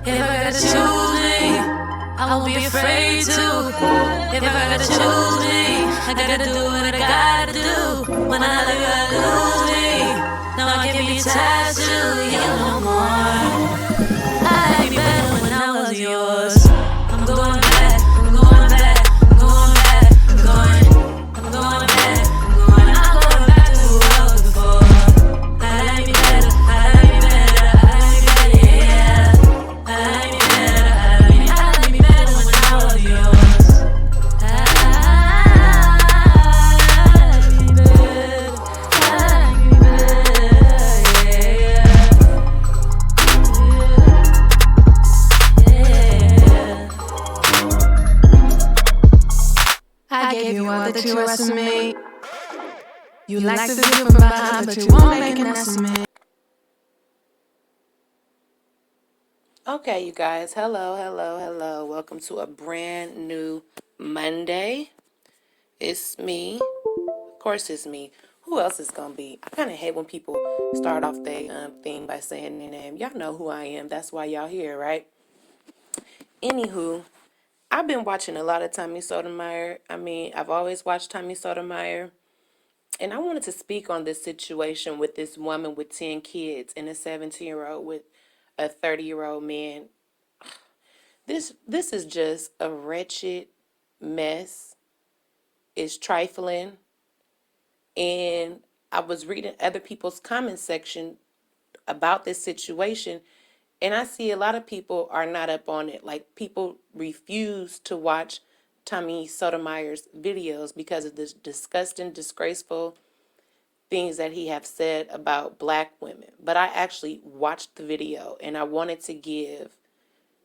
If I gotta choose me, I won't be afraid to. If I gotta choose me, I gotta do what I gotta do. When I leave, I lose me. No, I can't be attached to you no more. I liked me better when I was yours. I'm going back, I'm going back, I'm going back, I'm going back, I'm going back to who I was before. I like me better, I like me better, I like me better, yeah. I like me better, I like me better when I was yours. I like me better, yeah. I gave you all that you asked me. You like the view from behind, but you won't make an estimate. Okay, you guys. Hello. Welcome to a brand new Monday. It's me. Of course, it's me. Who else is gonna be? I kind of hate when people start off their thing by saying their name. Y'all know who I am. That's why y'all here, right? Anywho, I've been watching a lot of Tommy Sotomayor. I've always watched Tommy Sotomayor. And I wanted to speak on this situation with this woman with 10 kids and a 17-year-old with a 30-year-old man. This is just a wretched mess. It's trifling. And I was reading other people's comment section about this situation, and I see a lot of people are not up on it. Like, people refuse to watch Tommy Sotomayer's videos because of this disgusting, disgraceful things that he have said about black women. But I actually watched the video, and I wanted to give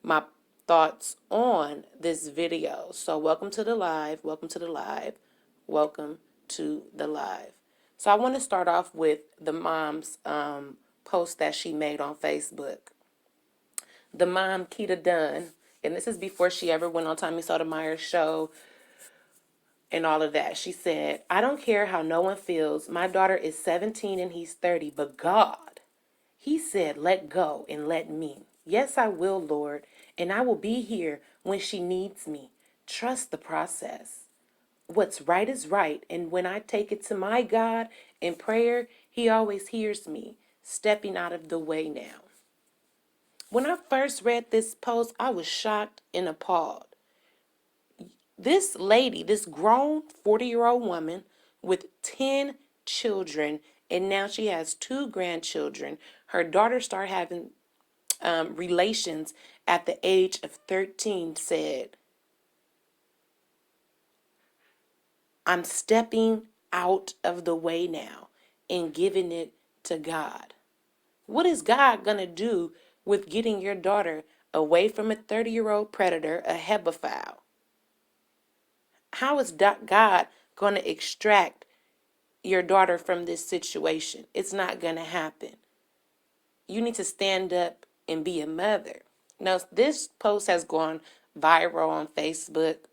my thoughts on this video. So welcome to the live. So I want to start off with the mom's post that she made on Facebook. The mom, Keita Dunn, and this is before she ever went on Tommy Sotomayer's show and all of that. She said, "I don't care how no one feels. My daughter is 17 and he's 30, but God, he said, let go and let me. Yes, I will, Lord, and I will be here when she needs me. Trust the process. What's right is right, and when I take it to my God in prayer, he always hears me, stepping out of the way now." When I first read this post, I was shocked and appalled. This lady, this grown 40-year-old woman with 10 children, and now she has 2 grandchildren. Her daughter started having relations at the age of 13, said, "I'm stepping out of the way now and giving it to God." What is God going to do with getting your daughter away from a 30-year-old predator, a hebephile? How is God going to extract your daughter from this situation? It's not going to happen. You need to stand up and be a mother. Now, this post has gone viral on Facebook.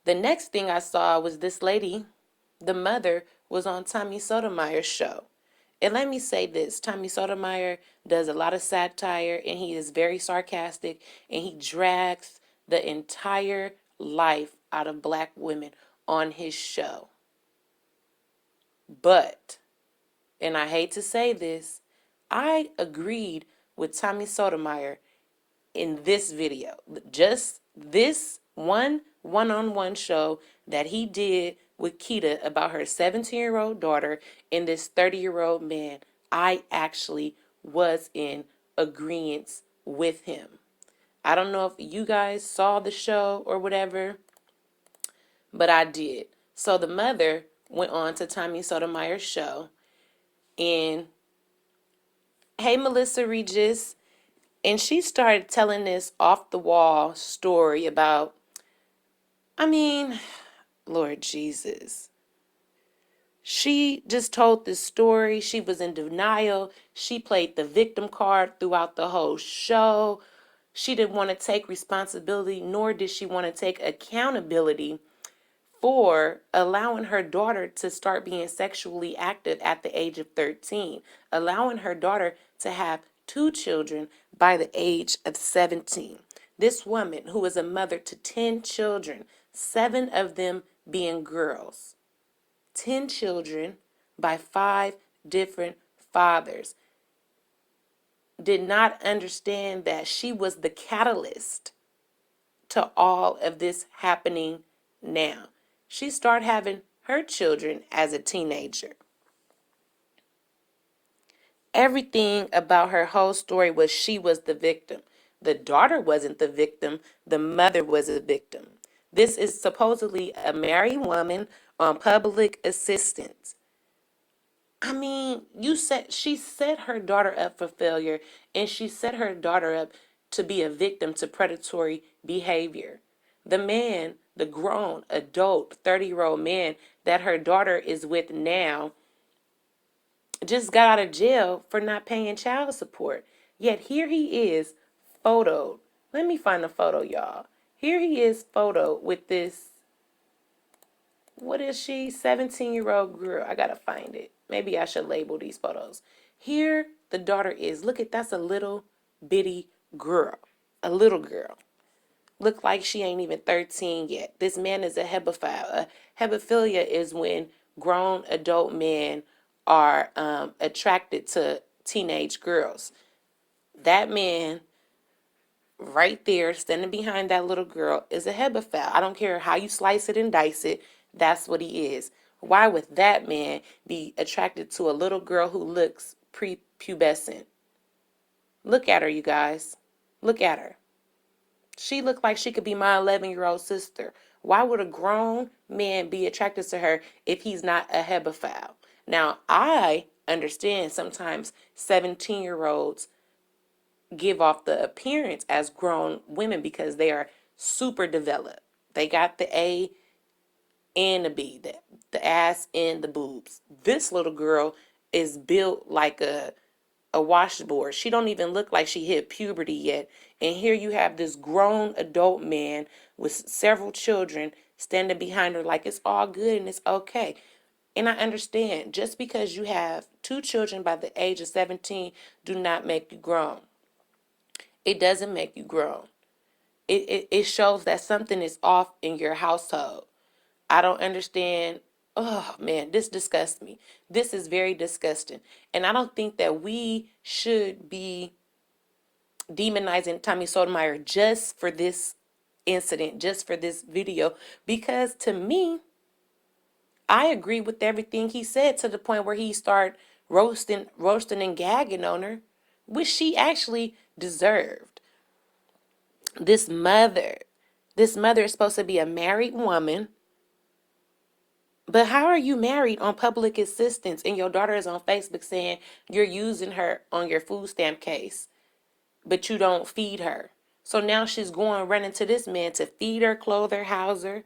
The next thing I saw was this lady, the mother, was on Tommy Sotomayer's show. And let me say this, Tommy Sotomayor does a lot of satire, and he is very sarcastic, and he drags the entire life out of black women on his show. But, and I hate to say this, I agreed with Tommy Sotomayor in this video. Just this one-on-one show that he did with Keita about her 17-year-old daughter and this 30-year-old man, I actually was in agreement with him. I don't know if you guys saw the show or whatever, but I did. So the mother went on to Tommy Sotomayer's show, and hey, Melissa Regis, and she started telling this off-the-wall story about, Lord Jesus. She just told this story. She was in denial. She played the victim card throughout the whole show. She didn't want to take responsibility, nor did she want to take accountability for allowing her daughter to start being sexually active at the age of 13, allowing her daughter to have 2 children by the age of 17. This woman, who is a mother to 10 children, 7 of them being girls, 10 children by 5 different fathers, did not understand that she was the catalyst to all of this happening now. She started having her children as a teenager. Everything about her whole story was she was the victim. The daughter wasn't the victim, the mother was a victim. This is supposedly a married woman on public assistance. I mean, she set her daughter up for failure, and she set her daughter up to be a victim to predatory behavior. The man, the grown adult 30-year-old man that her daughter is with now, just got out of jail for not paying child support. Yet here he is, photoed. Let me find the photo, y'all. Here he is, photoed with this, what is she, 17-year-old girl. I gotta find it. Maybe I should label these photos. Here the daughter is. Look at, that's a little bitty girl. A little girl. Look like she ain't even 13 yet. This man is a hebephile. Hebephilia is when grown adult men are attracted to teenage girls. That man right there standing behind that little girl is a hebephile. I don't care how you slice it and dice it. That's what he is. Why would that man be attracted to a little girl who looks prepubescent? Look at her, you guys. Look at her. She looked like she could be my 11-year-old sister. Why would a grown man be attracted to her if he's not a hebephile? Now, I understand sometimes 17-year-olds give off the appearance as grown women because they are super developed. They got the A and the B, the ass and the boobs. This little girl is built like a washboard. She don't even look like she hit puberty yet. And here you have this grown adult man with several children standing behind her like it's all good and it's okay. And I understand, just because you have 2 children by the age of 17 do not make you grown. It doesn't make you grown. It shows that something is off in your household. I don't understand. Oh man, this disgusts me. This is very disgusting. And I don't think that we should be demonizing Tommy Sotomayor just for this incident, just for this video, because to me, I agree with everything he said to the point where he started roasting and gagging on her, which she actually deserved. This mother is supposed to be a married woman. But how are you married on public assistance and your daughter is on Facebook saying you're using her on your food stamp case, but you don't feed her? So now she's going running to this man to feed her, clothe her, house her,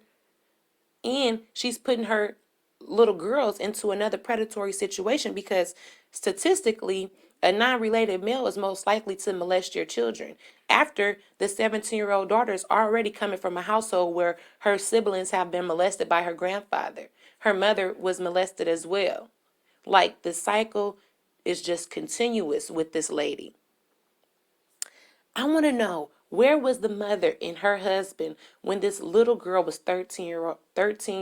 and she's putting her little girls into another predatory situation because statistically, a non-related male is most likely to molest your children. After the 17-year-old daughter is already coming from a household where her siblings have been molested by her grandfather. Her mother was molested as well. Like, the cycle is just continuous with this lady. I want to know, where was the mother and her husband when this little girl was 13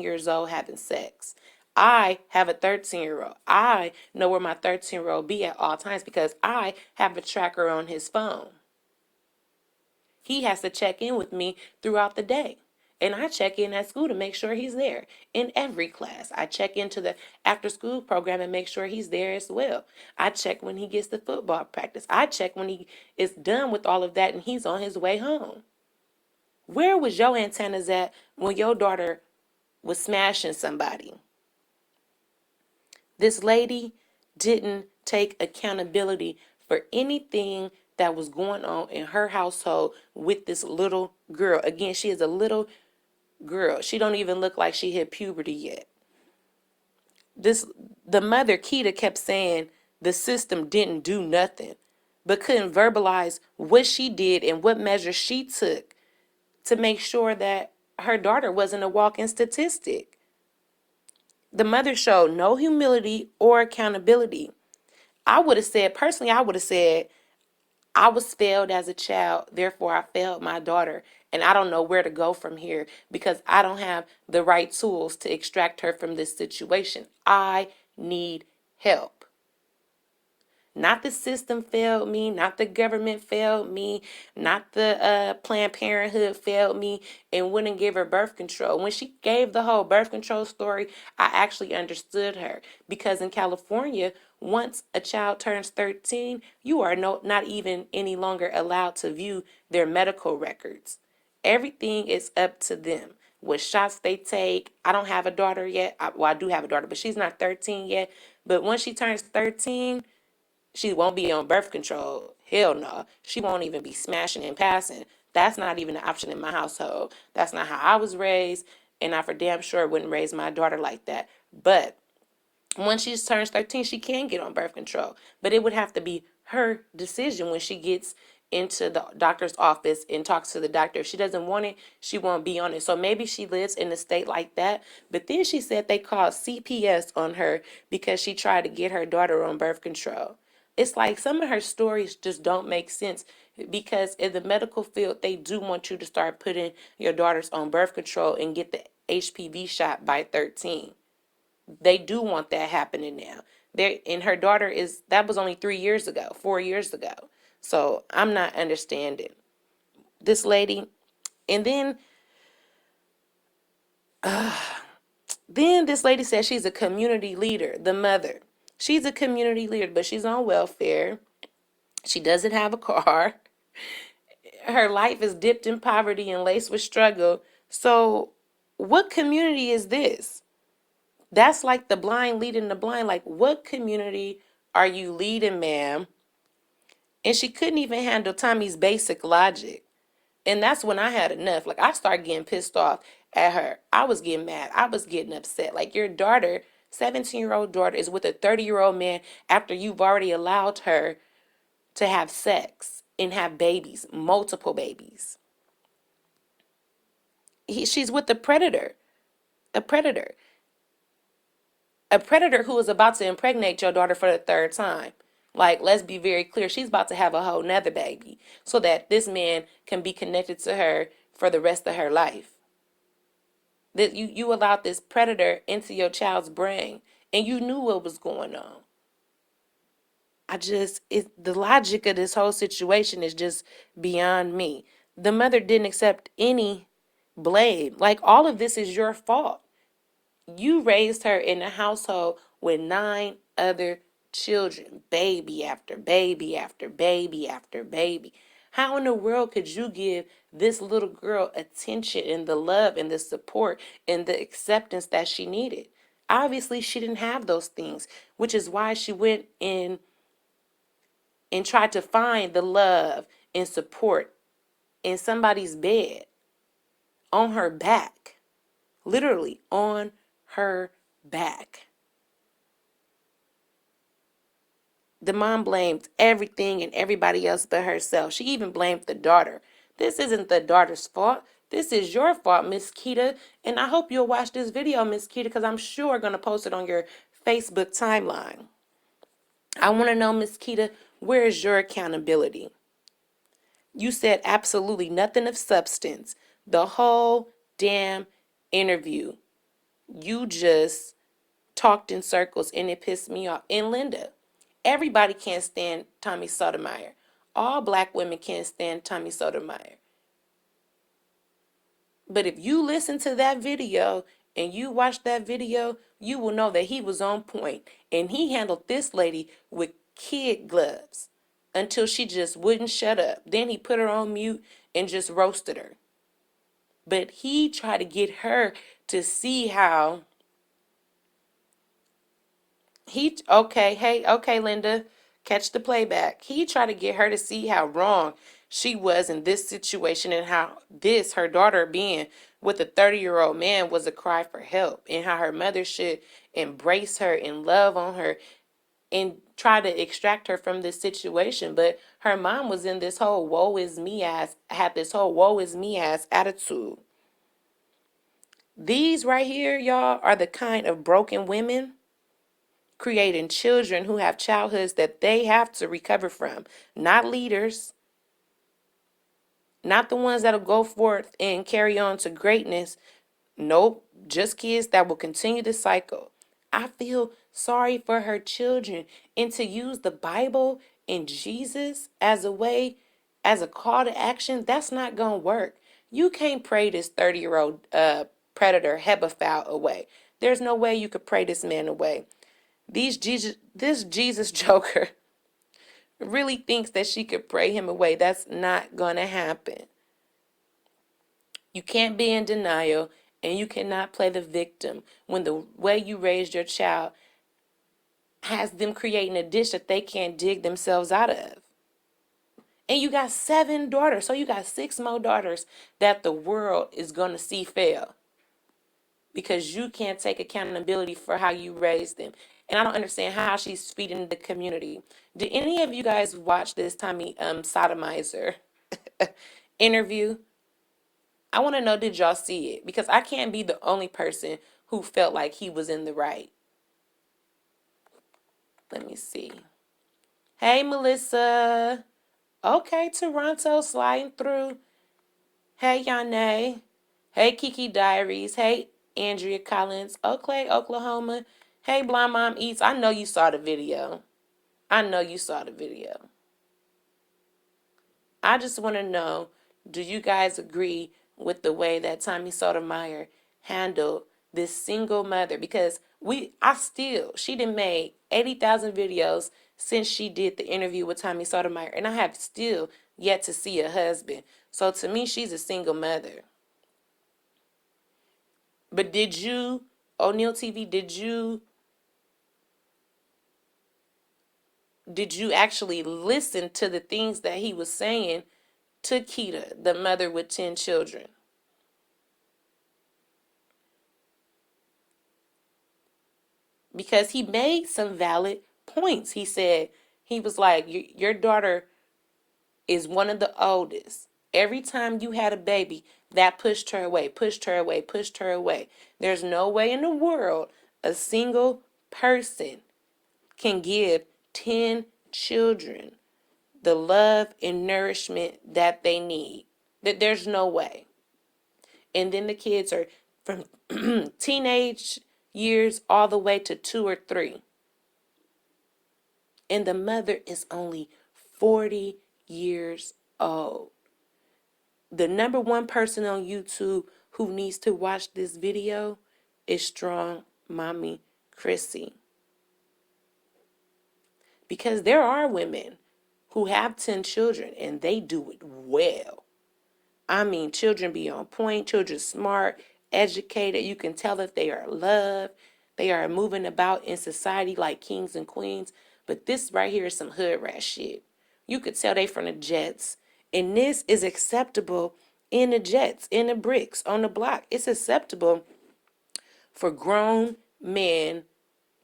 years old having sex? I have a 13-year-old. I know where my 13-year-old be at all times because I have a tracker on his phone. He has to check in with me throughout the day. And I check in at school to make sure he's there. In every class, I check into the after school program and make sure he's there as well. I check when he gets to football practice. I check when he is done with all of that and he's on his way home. Where was your antennas at when your daughter was smashing somebody? This lady didn't take accountability for anything that was going on in her household with this little girl. Again, she is a little girl. She don't even look like she hit puberty yet. The mother, Keita, kept saying the system didn't do nothing, but couldn't verbalize what she did and what measures she took to make sure that her daughter wasn't a walking statistic. The mother showed no humility or accountability. I would have said, I was failed as a child, therefore I failed my daughter. And I don't know where to go from here because I don't have the right tools to extract her from this situation. I need help. Not the system failed me, not the government failed me, not the Planned Parenthood failed me and wouldn't give her birth control. When she gave the whole birth control story, I actually understood her because in California, once a child turns 13, you are not even any longer allowed to view their medical records. Everything is up to them. What shots they take. I don't have a daughter yet. I do have a daughter, but she's not 13 yet. But once she turns 13, she won't be on birth control. Hell no. She won't even be smashing and passing. That's not even an option in my household. That's not how I was raised, and I for damn sure wouldn't raise my daughter like that. But when she turns 13, she can get on birth control. But it would have to be her decision when she gets into the doctor's office and talks to the doctor. If she doesn't want it, she won't be on it. So maybe she lives in a state like that. But then she said they called CPS on her because she tried to get her daughter on birth control. It's like some of her stories just don't make sense because in the medical field, they do want you to start putting your daughters on birth control and get the HPV shot by 13. They do want that happening now. And her daughter that was only 3 years ago, 4 years ago. So I'm not understanding this lady. And then this lady says she's a community leader, the mother. She's a community leader, but she's on welfare. She doesn't have a car. Her life is dipped in poverty and laced with struggle. So what community is this? That's like the blind leading the blind. Like, what community are you leading, ma'am? And she couldn't even handle Tommy's basic logic. And that's when I had enough. Like, I started getting pissed off at her. I was getting mad. I was getting upset. Like, your daughter, 17-year-old daughter, is with a 30-year-old man after you've already allowed her to have sex and have babies, multiple babies. She's with a predator. A predator. A predator who is about to impregnate your daughter for the third time. Like, let's be very clear. She's about to have a whole nother baby so that this man can be connected to her for the rest of her life. That you allowed this predator into your child's brain and you knew what was going on. The logic of this whole situation is just beyond me. The mother didn't accept any blame. Like, all of this is your fault. You raised her in a household with 9 other children, baby after baby after baby after baby. How in the world could you give this little girl attention and the love and the support and the acceptance that she needed? Obviously, she didn't have those things, which is why she went in and tried to find the love and support in somebody's bed, on her back, literally on her back. The mom blamed everything and everybody else but herself. She even blamed the daughter. This isn't the daughter's fault. This is your fault, Miss Keita. And I hope you'll watch this video, Miss Keita, because I'm sure going to post it on your Facebook timeline. I want to know, Miss Keita, where is your accountability? You said absolutely nothing of substance. The whole damn interview. You just talked in circles and it pissed me off. And Linda, everybody can't stand Tommy Sotomayor. All black women can't stand Tommy Sotomayor. But if you listen to that video and you watch that video, you will know that he was on point. And he handled this lady with kid gloves until she just wouldn't shut up. Then he put her on mute and just roasted her. But he tried to get her to see how okay, Linda, catch the playback. He tried to get her to see how wrong she was in this situation and how her daughter being with a 30-year-old man was a cry for help and how her mother should embrace her and love on her and try to extract her from this situation. But her mom was in this whole had this whole woe is me ass attitude. These right here, y'all, are the kind of broken women creating children who have childhoods that they have to recover from. Not leaders, not the ones that'll go forth and carry on to greatness. Nope, just kids that will continue the cycle. I feel sorry for her children. And to use the Bible and Jesus as a way, as a call to action, that's not going to work. You can't pray this 30-year-old predator Hebephile away. There's no way you could pray this man away. This Jesus joker really thinks that she could pray him away. That's not going to happen. You can't be in denial, and you cannot play the victim when the way you raised your child has them creating a dish that they can't dig themselves out of. And you got 7 daughters, so you got 6 more daughters that the world is going to see fail because you can't take accountability for how you raised them. And I don't understand how she's feeding the community. Did any of you guys watch this Tommy Sotomayor interview? I want to know, did y'all see it? Because I can't be the only person who felt like he was in the right. Let me see. Hey, Melissa. Okay, Toronto sliding through. Hey, Yane. Hey, Kiki Diaries. Hey, Andrea Collins. Oakley, Oklahoma. Hey, Blind Mom Eats. I know you saw the video. I just want to know, do you guys agree with the way that Tommy Sotomayor handled this single mother? Because she done made 80,000 videos since she did the interview with Tommy Sotomayor, and I have still yet to see a husband. So to me, she's a single mother. But did you, O'Neill TV, did you actually listen to the things that he was saying to Kita, the mother with 10 children? Because he made some valid points. He was like, your daughter is one of the oldest. Every time you had a baby, that pushed her away, pushed her away, pushed her away. There's no way in the world a single person can give 10 children the love and nourishment that they need. There's no way. And then the kids are from teenage years all the way to 2 or 3. And the mother is only 40 years old. The number one person on YouTube who needs to watch this video is Strong Mommy Chrissy. Because there are women who have 10 children and they do it well. I mean, children be on point, children smart, educated. You can tell that they are loved. They are moving about in society like kings and queens. But this right here is some hood rat shit. You could tell they from the Jets. And this is acceptable in the Jets, in the bricks, on the block. It's acceptable for grown men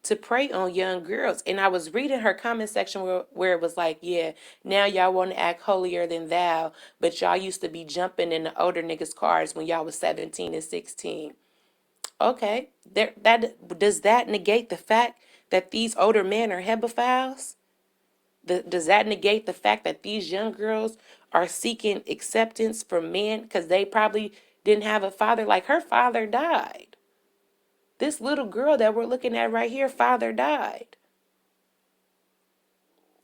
to prey on young girls. And I was reading her comment section where it was like, yeah, now y'all want to act holier than thou, but y'all used to be jumping in the older niggas' cars when y'all was 17 and 16. Okay, does that negate the fact that these older men are hebephiles? Does that negate the fact that these young girls are seeking acceptance from men because they probably didn't have a father? Like, her father died. This little girl that we're looking at right here, father died.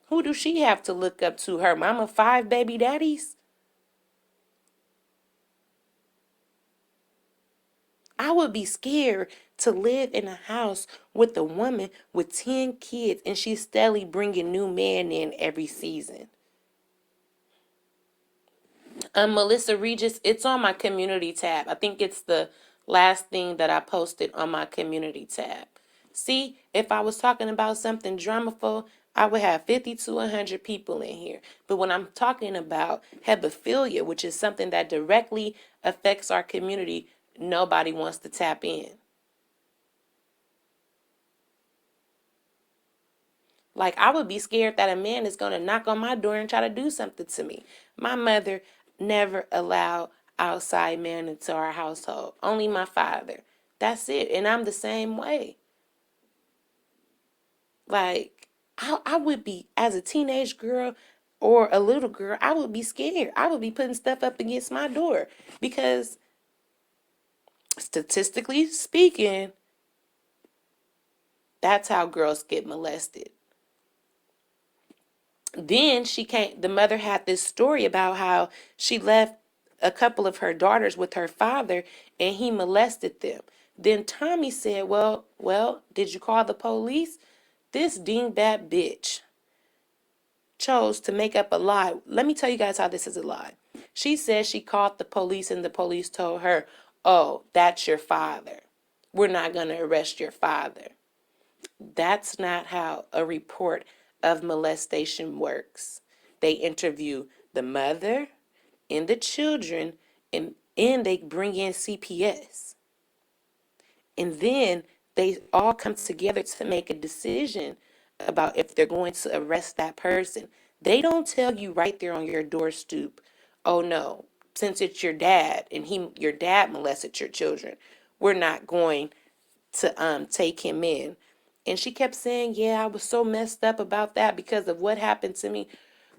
Who do she have to look up to? Her mama 5 baby daddies? I would be scared to live in a house with a woman with 10 kids and she's steadily bringing new men in every season. Melissa Regis, it's on my community tab. I think it's the last thing that I posted on my community tab. See, if I was talking about something dramaful, I would have 50 to 100 people in here. But when I'm talking about hebephilia, which is something that directly affects our community, nobody wants to tap in. Like, I would be scared that a man is going to knock on my door and try to do something to me. My mother never allowed outside men into our household. Only my father. That's it. And I'm the same way. Like, I would be, as a teenage girl or a little girl, I would be scared. I would be putting stuff up against my door because statistically speaking, that's how girls get molested. Then the mother had this story about how she left a couple of her daughters with her father and he molested them. Then Tommy said, well, did you call the police? This dingbat bitch chose to make up a lie. Let me tell you guys how this is a lie. She said she called the police and the police told her, oh, that's your father. We're not going to arrest your father. That's not how a report of molestation works. They interview the mother and the children, and they bring in CPS. And then they all come together to make a decision about if they're going to arrest that person. They don't tell you right there on your doorstep, oh no, since it's your dad and your dad molested your children, we're not going to take him in. And she kept saying, yeah, I was so messed up about that because of what happened to me.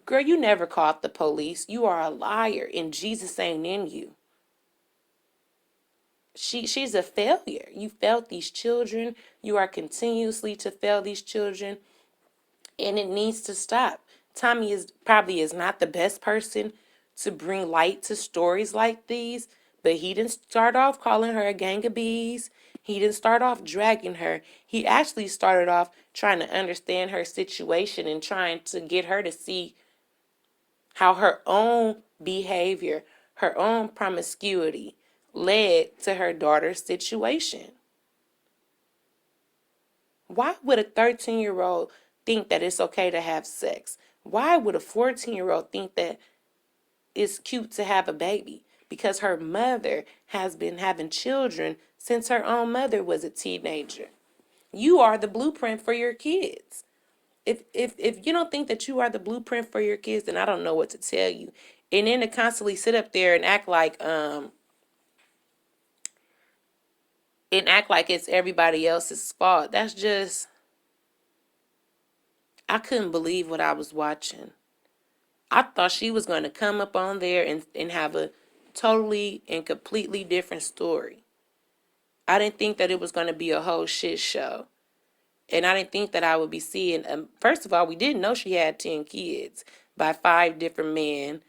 Girl, you never called the police. You are a liar and Jesus ain't in you. She's a failure. You failed these children. You are continuously to fail these children, and it needs to stop. Tommy is not the best person to bring light to stories like these, but he didn't start off calling her a gang of bees. He didn't start off dragging her. He actually started off trying to understand her situation and trying to get her to see how her own behavior, her own promiscuity led to her daughter's situation. Why would a 13-year-old think that it's okay to have sex? Why would a 14-year-old think that it's cute to have a baby? Because her mother has been having children since her own mother was a teenager. You are the blueprint for your kids. If you don't think that you are the blueprint for your kids, then I don't know what to tell you. And then to constantly sit up there and act like it's everybody else's fault. That's just, I couldn't believe what I was watching. I thought she was going to come up on there and have a totally and completely different story. I didn't think that it was going to be a whole shit show. And I didn't think that I would be seeing, first of all, we didn't know she had 10 kids by 5 different men.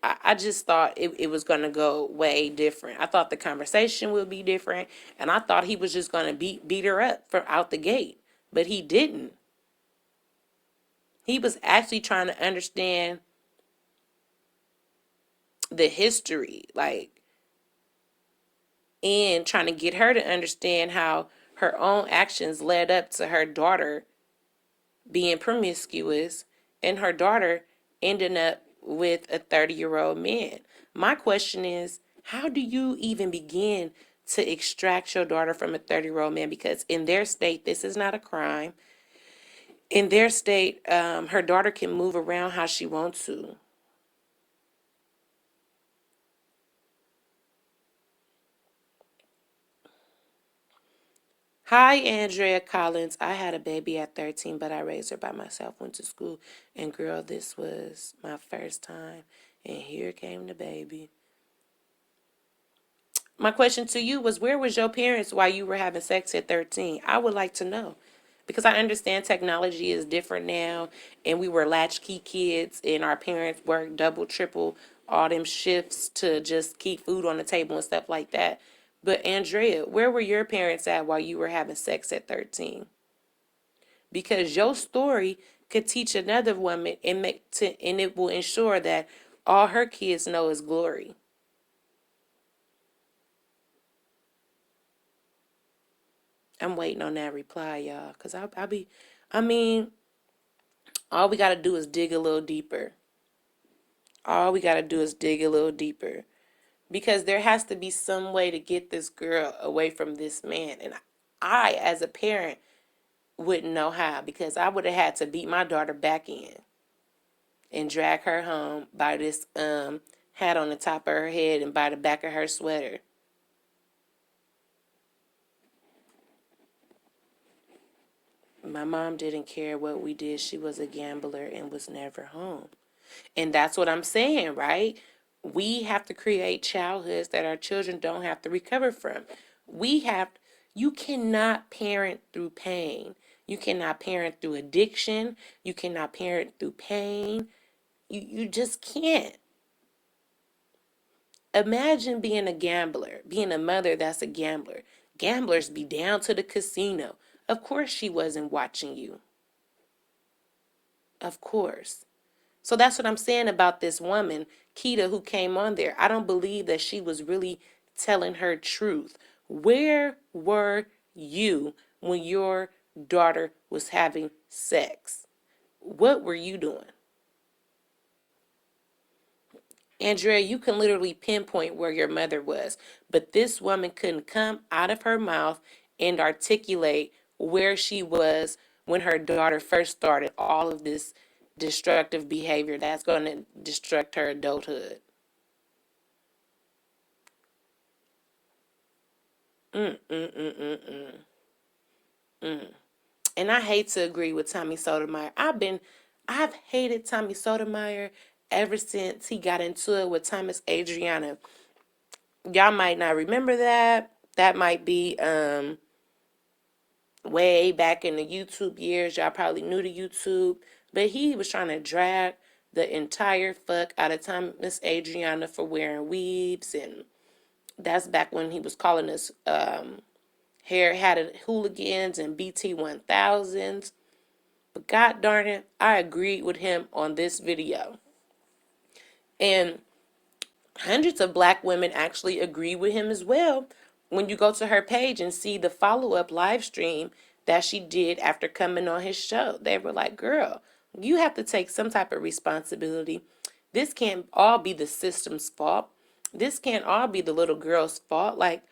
I just thought it was going to go way different. I thought the conversation would be different. And I thought he was just going to beat her up from out the gate. But he didn't. He was actually trying to understand the history, and trying to get her to understand how her own actions led up to her daughter being promiscuous and her daughter ending up with a 30-year-old man. My question is, how do you even begin to extract your daughter from a 30-year-old man? Because in their state, this is not a crime. In their state, her daughter can move around how she wants to. Hi, Andrea Collins. I had a baby at 13, but I raised her by myself, went to school, and girl, this was my first time, and here came the baby. My question to you was, where was your parents while you were having sex at 13? I would like to know. Because I understand technology is different now, and we were latchkey kids, and our parents worked double, triple, all them shifts to just keep food on the table and stuff like that. But Andrea, where were your parents at while you were having sex at 13? Because your story could teach another woman and it will ensure that all her kids know is glory. I'm waiting on that reply, y'all, because I mean, all we got to do is dig a little deeper. All we got to do is dig a little deeper. Because there has to be some way to get this girl away from this man. And I, as a parent, wouldn't know how, because I would have had to beat my daughter back in and drag her home by this hat on the top of her head and by the back of her sweater. My mom didn't care what we did. She was a gambler and was never home. And that's what I'm saying, right? We have to create childhoods that our children don't have to recover from. We have, you cannot parent through pain. You cannot parent through addiction. You cannot parent through pain. You just can't. Imagine being a gambler, being a mother that's a gambler. Gamblers be down to the casino. Of course she wasn't watching you. Of course. So that's what I'm saying about this woman, Keita, who came on there. I don't believe that she was really telling her truth. Where were you when your daughter was having sex? What were you doing? Andrea, you can literally pinpoint where your mother was, but this woman couldn't come out of her mouth and articulate where she was when her daughter first started all of this destructive behavior that's going to destruct her adulthood. Mm, mm, mm, mm, mm, mm. And I hate to agree with Tommy Sotomayor. I've hated Tommy Sotomayor ever since he got into it with Thomas Adriana. Y'all might not remember that. That might be way back in the YouTube years. Y'all probably new to YouTube. But he was trying to drag the entire fuck out of Thomas Adriana for wearing weaves. And that's back when he was calling us hair had it hooligans and BT 1000s. But god darn it, I agreed with him on this video. And hundreds of black women actually agree with him as well. When you go to her page and see the follow-up live stream that she did after coming on his show, they were like, girl, you have to take some type of responsibility. This can't all be the system's fault. This can't all be the little girl's fault. Like,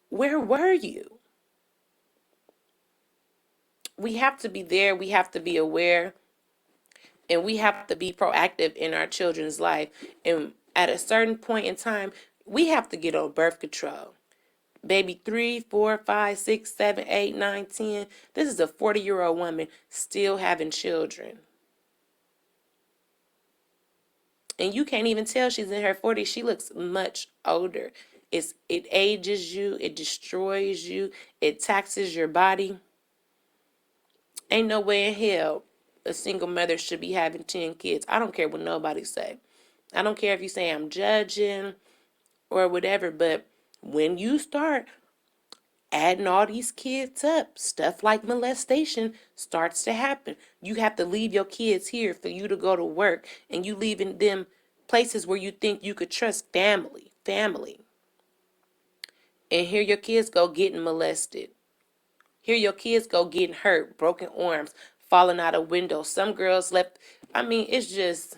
where were you? We have to be there. We have to be aware. And we have to be proactive in our children's life. And at a certain point in time, we have to get on birth control. Baby 3, 4, 5, 6, 7, 8, 9, 10. This is a 40-year-old woman still having children. And you can't even tell she's in her 40s. She looks much older. It ages you. It destroys you. It taxes your body. Ain't no way in hell a single mother should be having 10 kids. I don't care what nobody say. I don't care if you say I'm judging or whatever, but when you start adding all these kids up, stuff like molestation starts to happen. You have to leave your kids here for you to go to work, and you leaving them places where you think you could trust family. And here your kids go getting molested. Here your kids go getting hurt, broken arms, falling out of windows. Some girls left. I mean, it's just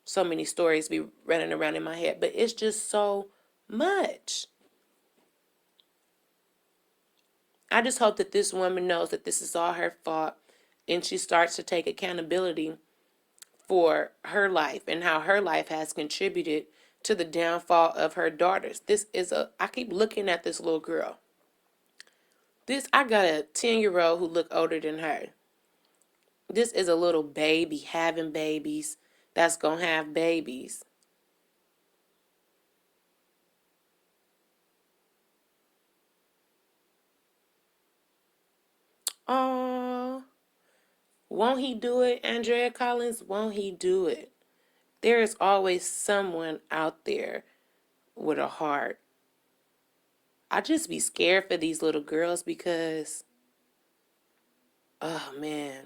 so many stories be running around in my head, but it's just so much. I just hope that this woman knows that this is all her fault, and she starts to take accountability for her life and how her life has contributed to the downfall of her daughters. I keep looking at this little girl. I got a 10-year-old who look older than her. This is a little baby having babies that's going to have babies. Oh, won't he do it, Andrea Collins? Won't he do it? There is always someone out there with a heart. I just be scared for these little girls because, oh man,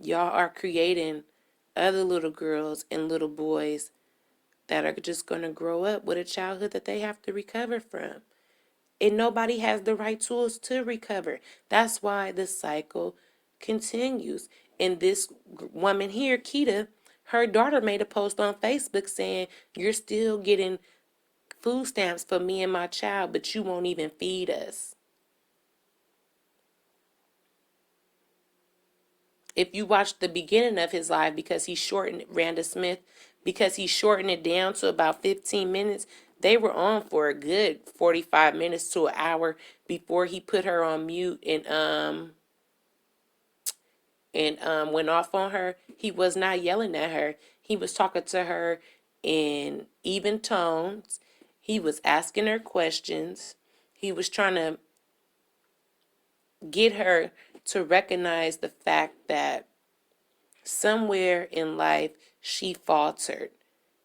y'all are creating other little girls and little boys that are just going to grow up with a childhood that they have to recover from. And nobody has the right tools to recover. That's why the cycle continues. And this woman here, Keita, her daughter made a post on Facebook saying, you're still getting food stamps for me and my child, but you won't even feed us. If you watch the beginning of his life, because he shortened Randa Smith, because he shortened it down to about 15 minutes, they were on for a good 45 minutes to an hour before he put her on mute and and went off on her, he was not yelling at her. He was talking to her in even tones. He was asking her questions. He was trying to get her to recognize the fact that somewhere in life she faltered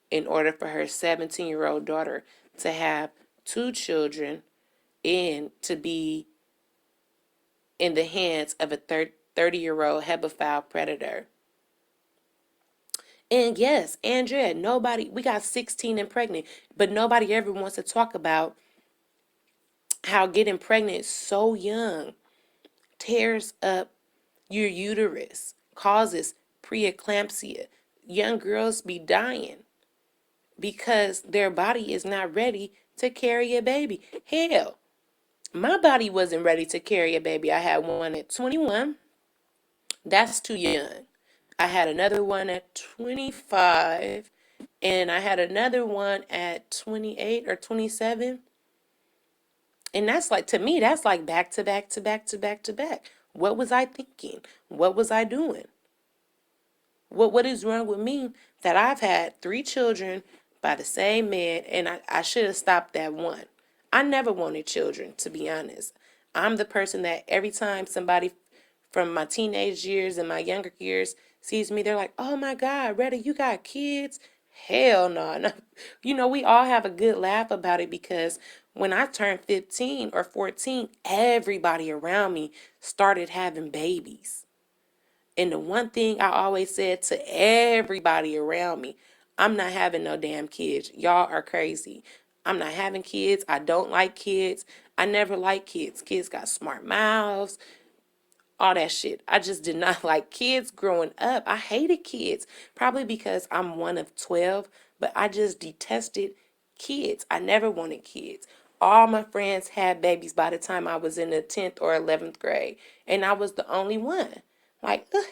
in order for her 17-year-old daughter to have two children and to be in the hands of a 30-year-old hebephile predator. And yes, Andrea, we got 16 and pregnant, but nobody ever wants to talk about how getting pregnant so young tears up your uterus, causes preeclampsia. Young girls be dying because their body is not ready to carry a baby. Hell, my body wasn't ready to carry a baby. I had one at 21. That's too young. I had another one at 25. And I had another one at 28 or 27. And that's like, to me, that's like back to back to back to back to back. What was I thinking? What was I doing? What is wrong with me that I've had 3 children by the same man, and I should have stopped at one. I never wanted children, to be honest. I'm the person that every time somebody from my teenage years and my younger years sees me, they're like, oh my God, Retta, you got kids? Hell no, no. You know, we all have a good laugh about it because when I turned 15 or 14, everybody around me started having babies. And the one thing I always said to everybody around me, I'm not having no damn kids. Y'all are crazy. I'm not having kids. I don't like kids. I never liked kids. Kids got smart mouths, all that shit. I just did not like kids growing up. I hated kids, probably because I'm one of 12, but I just detested kids. I never wanted kids. All my friends had babies by the time I was in the 10th or 11th grade, and I was the only one. Like, ugh,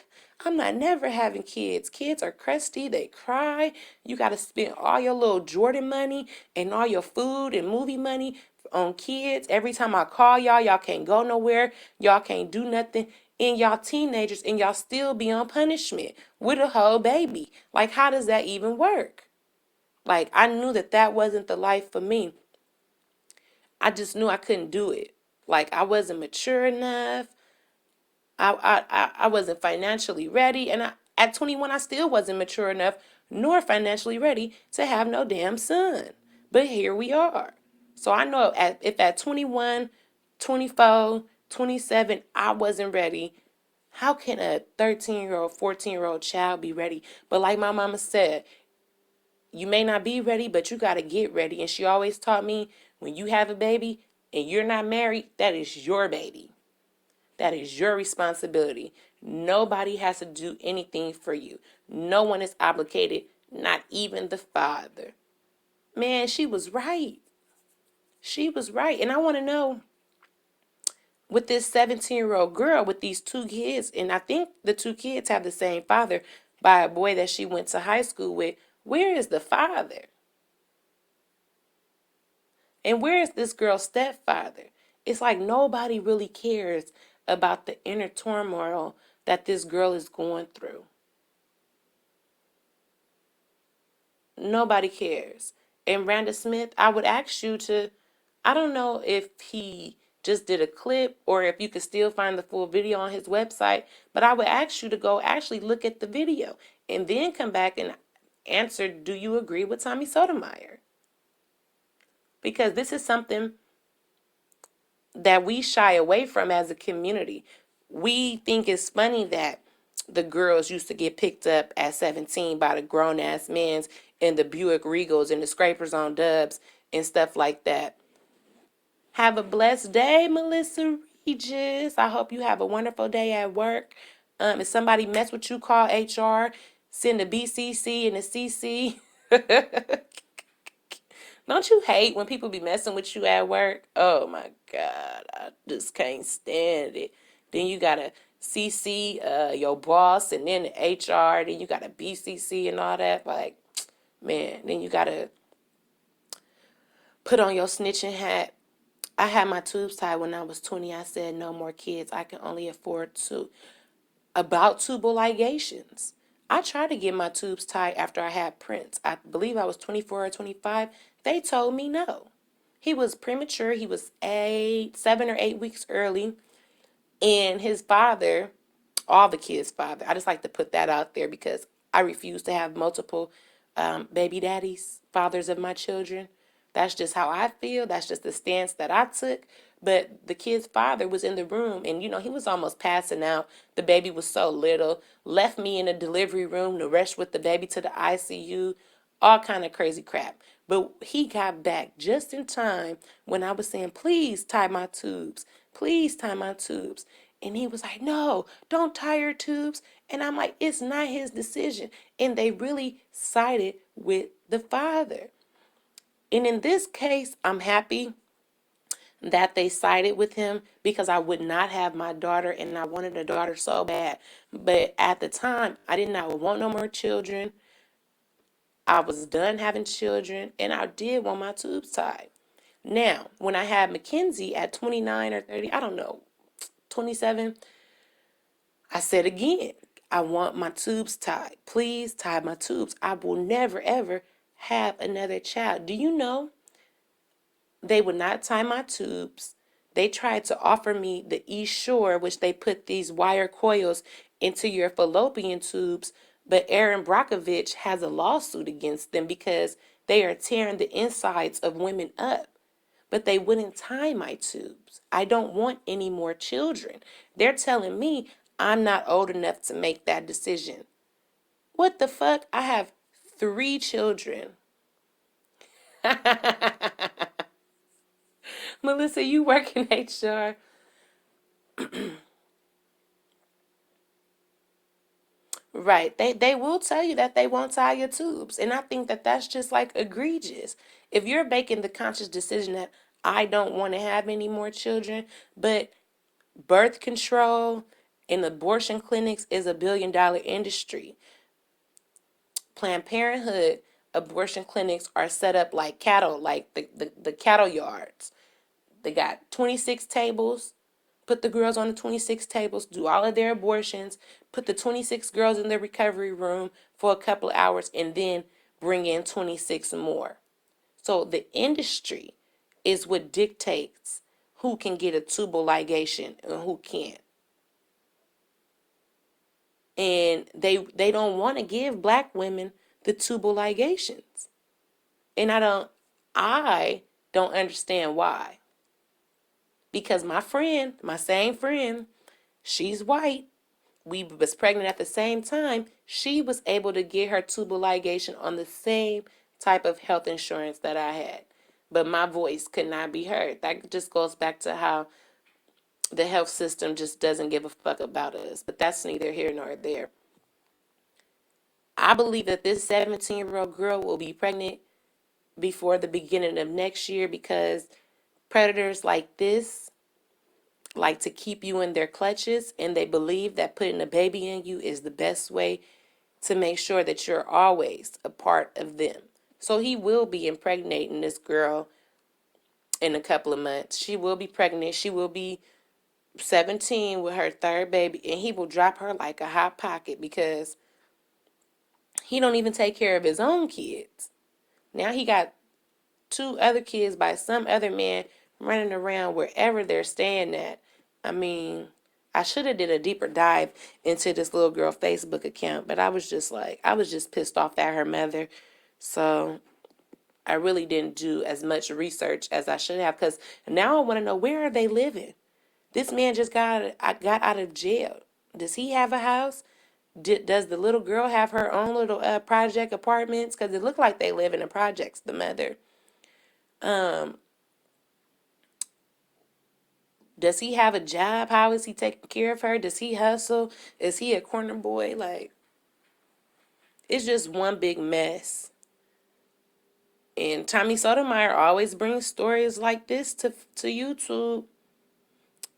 I'm not never having kids. Kids are crusty. They cry. You got to spend all your little Jordan money and all your food and movie money on kids. Every time I call y'all, y'all can't go nowhere. Y'all can't do nothing. And y'all teenagers, and y'all still be on punishment with a whole baby. Like, how does that even work? Like, I knew that that wasn't the life for me. I just knew I couldn't do it. Like, I wasn't mature enough. I wasn't financially ready. And at 21, I still wasn't mature enough nor financially ready to have no damn son. But here we are. So I know if at 21, 24, 27, I wasn't ready, how can a 13-year-old, 14-year-old child be ready? But like my mama said, you may not be ready, but you got to get ready. And she always taught me, when you have a baby and you're not married, that is your baby. That is your responsibility. Nobody has to do anything for you. No one is obligated, not even the father. Man, she was right. She was right. And I want to know, with this 17-year-old girl with these 2 kids, and I think the 2 kids have the same father by a boy that she went to high school with, where is the father? And where is this girl's stepfather? It's like nobody really cares about the inner turmoil that this girl is going through. Nobody cares. And Randa Smith, I would ask you to, I don't know if he just did a clip or if you could still find the full video on his website, but I would ask you to go actually look at the video and then come back and answer, do you agree with Tommy Sotomayor? Because this is something that we shy away from as a community. We think it's funny that the girls used to get picked up at 17 by the grown-ass men's in the Buick Regals and the scrapers on Dubs and stuff like that. Have a blessed day, Melissa Regis. I hope you have a wonderful day at work. If somebody mess with you, call HR. Send a BCC and a CC. Don't you hate when people be messing with you at work? Oh my God, I just can't stand it. Then you gotta CC your boss and then the HR, then you gotta BCC and all that. Like, man, then you gotta put on your snitching hat. I had my tubes tied when I was 20. I said, no more kids. I can only afford 2. about tubal ligations. I tried to get my tubes tied after I had Prince. I believe I was 24 or 25. They told me no. He was premature. He was 7 or 8 weeks early. And his father, all the kids' father, I just like to put that out there because I refuse to have multiple baby daddies, fathers of my children. That's just how I feel. That's just the stance that I took. But the kid's father was in the room and, he was almost passing out. The baby was so little. Left me in the delivery room to rush with the baby to the ICU. All kind of crazy crap. But he got back just in time when I was saying, please tie my tubes. Please tie my tubes. And he was like, no, don't tie your tubes. And I'm like, it's not his decision. And they really sided with the father. And in this case, I'm happy that they sided with him because I would not have my daughter and I wanted a daughter so bad. But at the time, I did not want no more children. I was done having children and I did want my tubes tied. Now, when I had Mackenzie at 29 or 30, I don't know, 27, I said again, I want my tubes tied. Please tie my tubes. I will never, ever have another child. Do you know they would not tie my tubes? They tried to offer me the East Shore, which they put these wire coils into your fallopian tubes, but Aaron Brockovich has a lawsuit against them because they are tearing the insides of women up. But they wouldn't tie my tubes. I don't want any more children. They're telling me I'm not old enough to make that decision. What the fuck? I have 3 children. Melissa, you work in HR. Right. They will tell you that they won't tie your tubes. And I think that that's just like egregious. If you're making the conscious decision that I don't want to have any more children, but birth control and abortion clinics is a $1 billion industry. Planned Parenthood abortion clinics are set up like cattle, like the cattle yards. They got 26 tables. Put the girls on the 26 tables, do all of their abortions, put the 26 girls in the recovery room for a couple of hours, and then bring in 26 more. So the industry is what dictates who can get a tubal ligation and who can't. And they don't want to give black women the tubal ligations. And I don't understand why. Because my same friend, she's white. We was pregnant at the same time. She was able to get her tubal ligation on the same type of health insurance that I had. But my voice could not be heard. That just goes back to how the health system just doesn't give a fuck about us. But that's neither here nor there. I believe that this 17-year-old girl will be pregnant before the beginning of next year because predators like this like to keep you in their clutches, and they believe that putting a baby in you is the best way to make sure that you're always a part of them. So he will be impregnating this girl in a couple of months. She will be pregnant. She will be 17 with her third baby, and he will drop her like a hot pocket because he don't even take care of his own kids. Now he got 2 other kids by some other man running around wherever they're staying at. I mean, I should have did a deeper dive into this little girl Facebook account, but I was just pissed off at her mother. So I really didn't do as much research as I should have because now I want to know, where are they living? This man just got out of jail. Does he have a house? Does the little girl have her own little project apartments? Because it looked like they live in the projects, the mother. Does he have a job? How is he taking care of her? Does he hustle? Is he a corner boy? Like, it's just one big mess. And Tommy Sotomayor always brings stories like this to YouTube.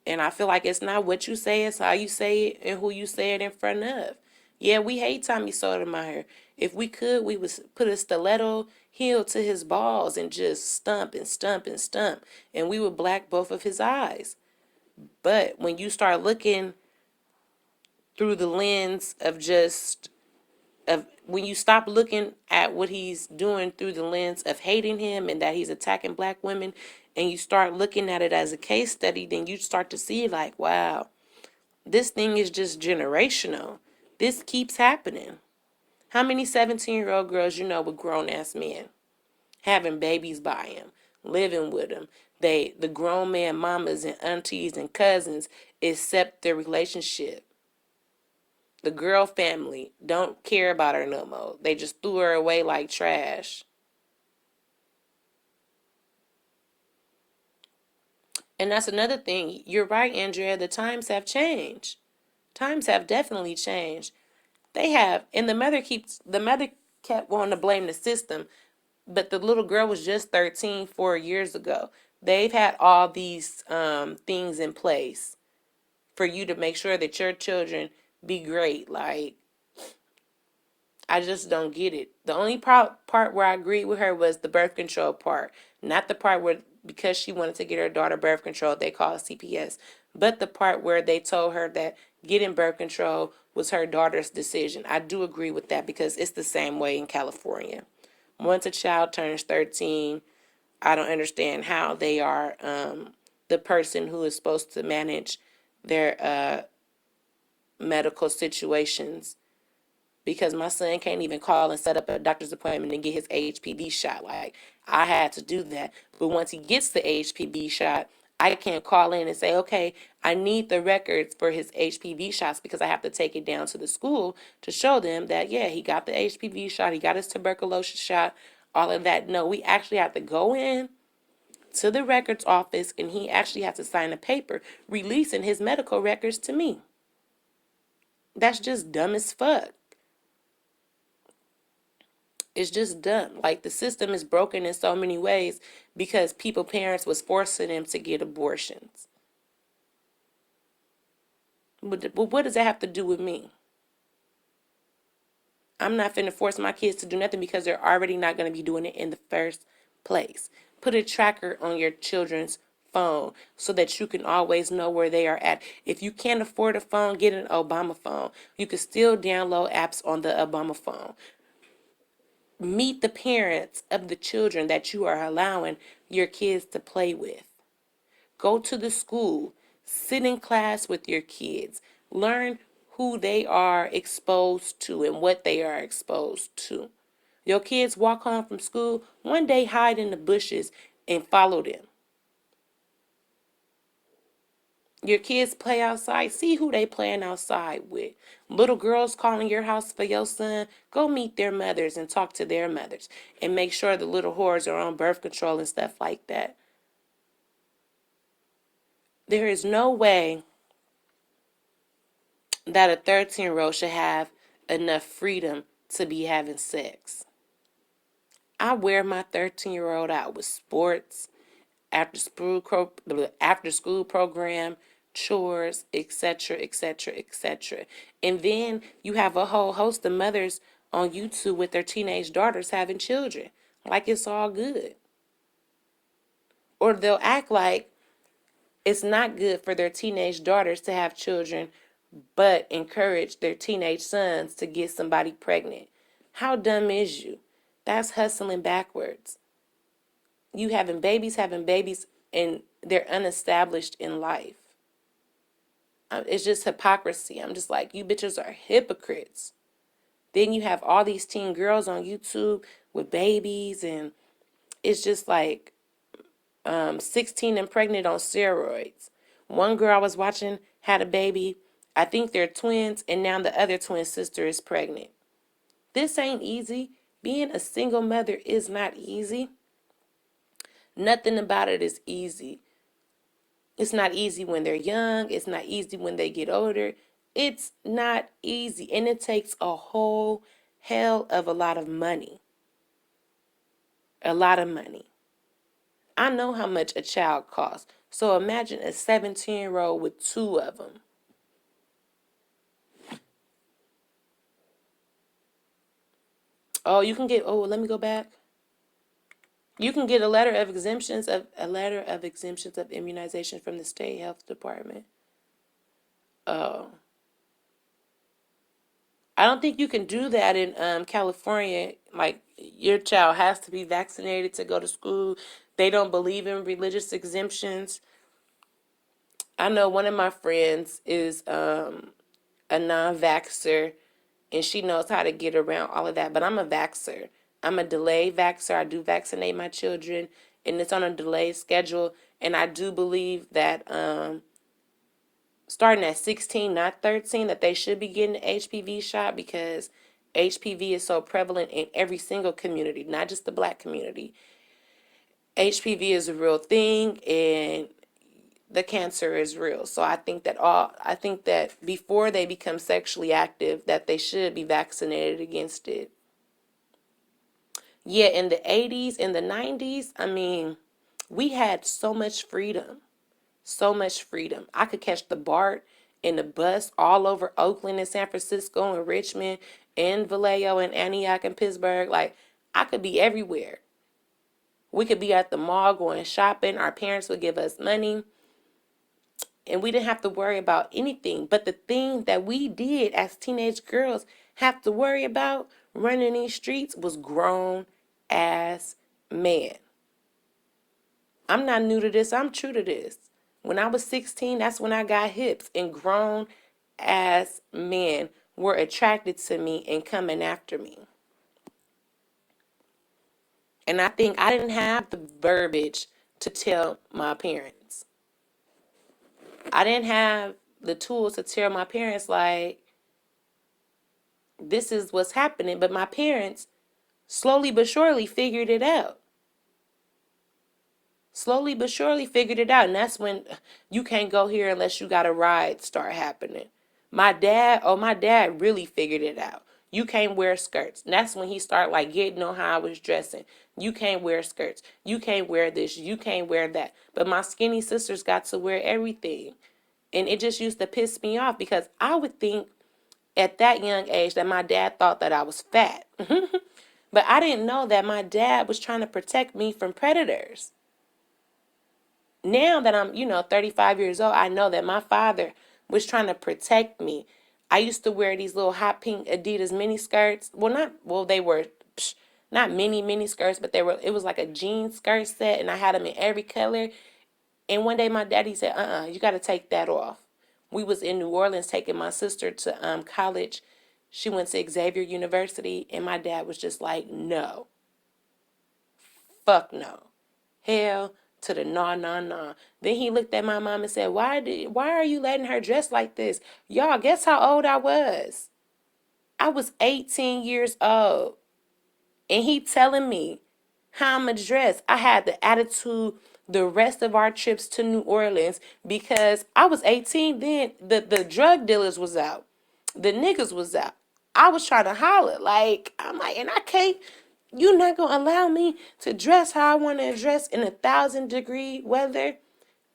And I feel like it's not what you say, it's how you say it and who you say it in front of. Yeah, we hate Tommy Sotomayor. If we could, we would put a stiletto heel to his balls and just stump and stump and stump. And we would black both of his eyes. But when you start looking through the lens of when you stop looking at what he's doing through the lens of hating him and that he's attacking black women, and you start looking at it as a case study, then you start to see like, wow, this thing is just generational. This keeps happening. How many 17-year-old girls you know with grown-ass men having babies by him, living with him? The grown man mamas and aunties and cousins accept their relationship. The girl family don't care about her no more. They just threw her away like trash. And that's another thing. You're right, Andrea. The times have changed. Times have definitely changed. They have, and the mother kept wanting to blame the system, but the little girl was just 13 4 years ago. They've had all these things in place for you to make sure that your children be great. Like, I just don't get it. The only part where I agreed with her was the birth control part, not the part where because she wanted to get her daughter birth control, they call it CPS, but the part where they told her that getting birth control was her daughter's decision. I do agree with that because it's the same way in California. Once a child turns 13, I don't understand how they are the person who is supposed to manage their medical situations, because my son can't even call and set up a doctor's appointment and get his HPV shot. Like, I had to do that. But once he gets the HPV shot, I can't call in and say, okay, I need the records for his HPV shots because I have to take it down to the school to show them that, yeah, he got the HPV shot, he got his tuberculosis shot, all of that. No, we actually have to go in to the records office and he actually has to sign a paper releasing his medical records to me. That's just dumb as fuck. It's just dumb. Like, the system is broken in so many ways because parents was forcing them to get abortions. But what does that have to do with me? I'm not finna force my kids to do nothing because they're already not going to be doing it in the first place. Put a tracker on your children's phone so that you can always know where they are at. If you can't afford a phone, get an Obama phone. You can still download apps on the Obama phone. Meet the parents of the children that you are allowing your kids to play with. Go to the school. Sit in class with your kids. Learn who they are exposed to and what they are exposed to. Your kids walk home from school, one day hide in the bushes and follow them. Your kids play outside, see who they playing outside with. Little girls calling your house for your son, go meet their mothers and talk to their mothers. And make sure the little whores are on birth control and stuff like that. There is no way that a 13-year-old should have enough freedom to be having sex. I wear my 13-year-old out with sports, after school program, chores, etc., etc., etc. And then you have a whole host of mothers on YouTube with their teenage daughters having children, like it's all good. Or they'll act like it's not good for their teenage daughters to have children, but encourage their teenage sons to get somebody pregnant. How dumb is you? That's hustling backwards. You having babies, and they're unestablished in life. It's just hypocrisy. I'm just like, you bitches are hypocrites. Then you have all these teen girls on YouTube with babies, and it's just like 16 and pregnant on steroids. One girl I was watching had a baby. I think they're twins, and now the other twin sister is pregnant. This ain't easy. Being a single mother is not easy. Nothing about it is easy. It's not easy when they're young. It's not easy when they get older. It's not easy. And it takes a whole hell of a lot of money. A lot of money. I know how much a child costs. So imagine a 17-year-old with two of them. Oh, you can get, let me go back. You can get a letter of exemptions of immunization from the state health department. Oh. I don't think you can do that in California. Like, your child has to be vaccinated to go to school. They don't believe in religious exemptions. I know one of my friends is a non-vaxxer, and she knows how to get around all of that. But I'm a vaxxer. I'm a delayed vaxxer. I do vaccinate my children, and it's on a delayed schedule. And I do believe that starting at 16, not 13, that they should be getting the HPV shot, because HPV is so prevalent in every single community, not just the black community. HPV is a real thing, and the cancer is real. So I think that before they become sexually active, that they should be vaccinated against it. Yeah, in the 80s, in the 90s, I mean, we had so much freedom. So much freedom. I could catch the BART and the bus all over Oakland and San Francisco and Richmond and Vallejo and Antioch and Pittsburgh. Like, I could be everywhere. We could be at the mall going shopping. Our parents would give us money. And we didn't have to worry about anything. But the thing that we did as teenage girls have to worry about running these streets was grown ass men. I'm not new to this. I'm true to this. When I was 16, that's when I got hips, and grown ass men were attracted to me and coming after me. And I think I didn't have the verbiage to tell my parents. I didn't have the tools to tell my parents, like, this is what's happening. But my parents slowly but surely figured it out. Slowly but surely figured it out. And that's when you can't go here unless you got a ride start happening. My dad really figured it out. You can't wear skirts. And that's when he started, like, getting on how I was dressing. You can't wear skirts. You can't wear this. You can't wear that. But my skinny sisters got to wear everything. And it just used to piss me off, because I would think at that young age that my dad thought that I was fat. But I didn't know that my dad was trying to protect me from predators. Now that I'm, 35 years old, I know that my father was trying to protect me. I used to wear these little hot pink Adidas mini skirts. They were not mini skirts, but it was like a jean skirt set, and I had them in every color. And one day my daddy said, you got to take that off. We was in New Orleans taking my sister to college. She went to Xavier University, and my dad was just like, no. Fuck no. Hell to the no. Then he looked at my mom and said, why are you letting her dress like this? Y'all, guess how old I was? I was 18 years old. And he telling me how I'm going to dress. I had the attitude the rest of our trips to New Orleans, because I was 18 then. The drug dealers was out. The niggas was out. I was trying to holler. Like, I'm like, and I can't, you're not going to allow me to dress how I want to dress in 1,000-degree weather.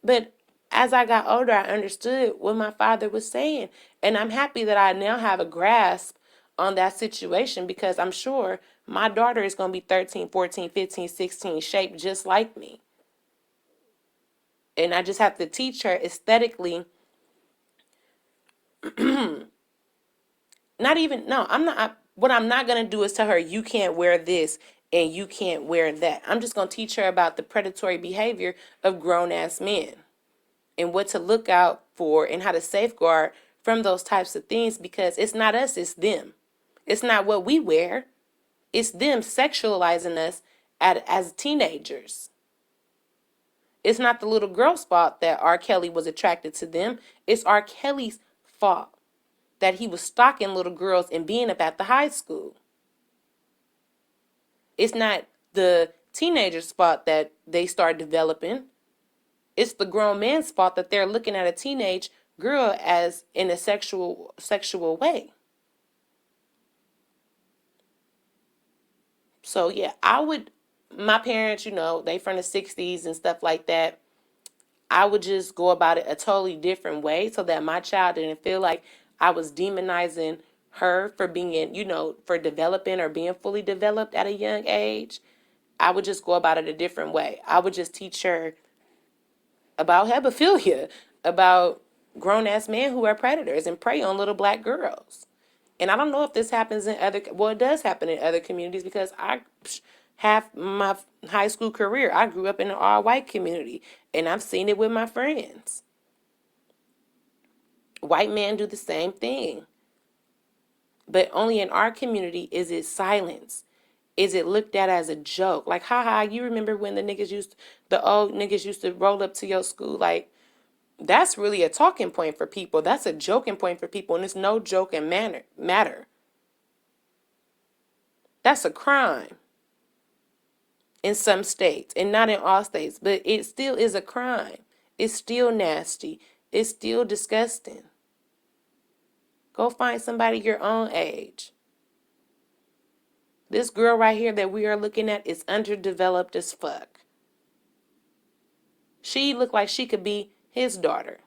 But as I got older, I understood what my father was saying. And I'm happy that I now have a grasp on that situation, because I'm sure my daughter is going to be 13, 14, 15, 16, shaped just like me. And I just have to teach her aesthetically. What I'm not going to do is tell her, you can't wear this and you can't wear that. I'm just going to teach her about the predatory behavior of grown-ass men and what to look out for and how to safeguard from those types of things, because it's not us, it's them. It's not what we wear. It's them sexualizing us as teenagers. It's not the little girl's fault that R. Kelly was attracted to them. It's R. Kelly's fault that he was stalking little girls and being up at the high school. It's not the teenager's fault that they start developing. It's the grown man's fault that they're looking at a teenage girl as in a sexual way. So yeah, my parents, they from the 60s and stuff like that. I would just go about it a totally different way, so that my child didn't feel like I was demonizing her for being, for developing or being fully developed at a young age. I would just go about it a different way. I would just teach her about hebephilia, about grown-ass men who are predators and prey on little black girls. And I don't know if this happens in other, well, it does happen in other communities because half my high school career, I grew up in an all-white community, and I've seen it with my friends. White men do the same thing. But only in our community is it silenced. Is it looked at as a joke? Like, haha, you remember when the old niggas used to roll up to your school? Like, that's really a talking point for people. That's a joking point for people, and it's no joke and matter. That's a crime in some states, and not in all states, but it still is a crime. It's still nasty. It's still disgusting. Go find somebody your own age. This girl right here that we are looking at is underdeveloped as fuck. She looked like she could be his daughter.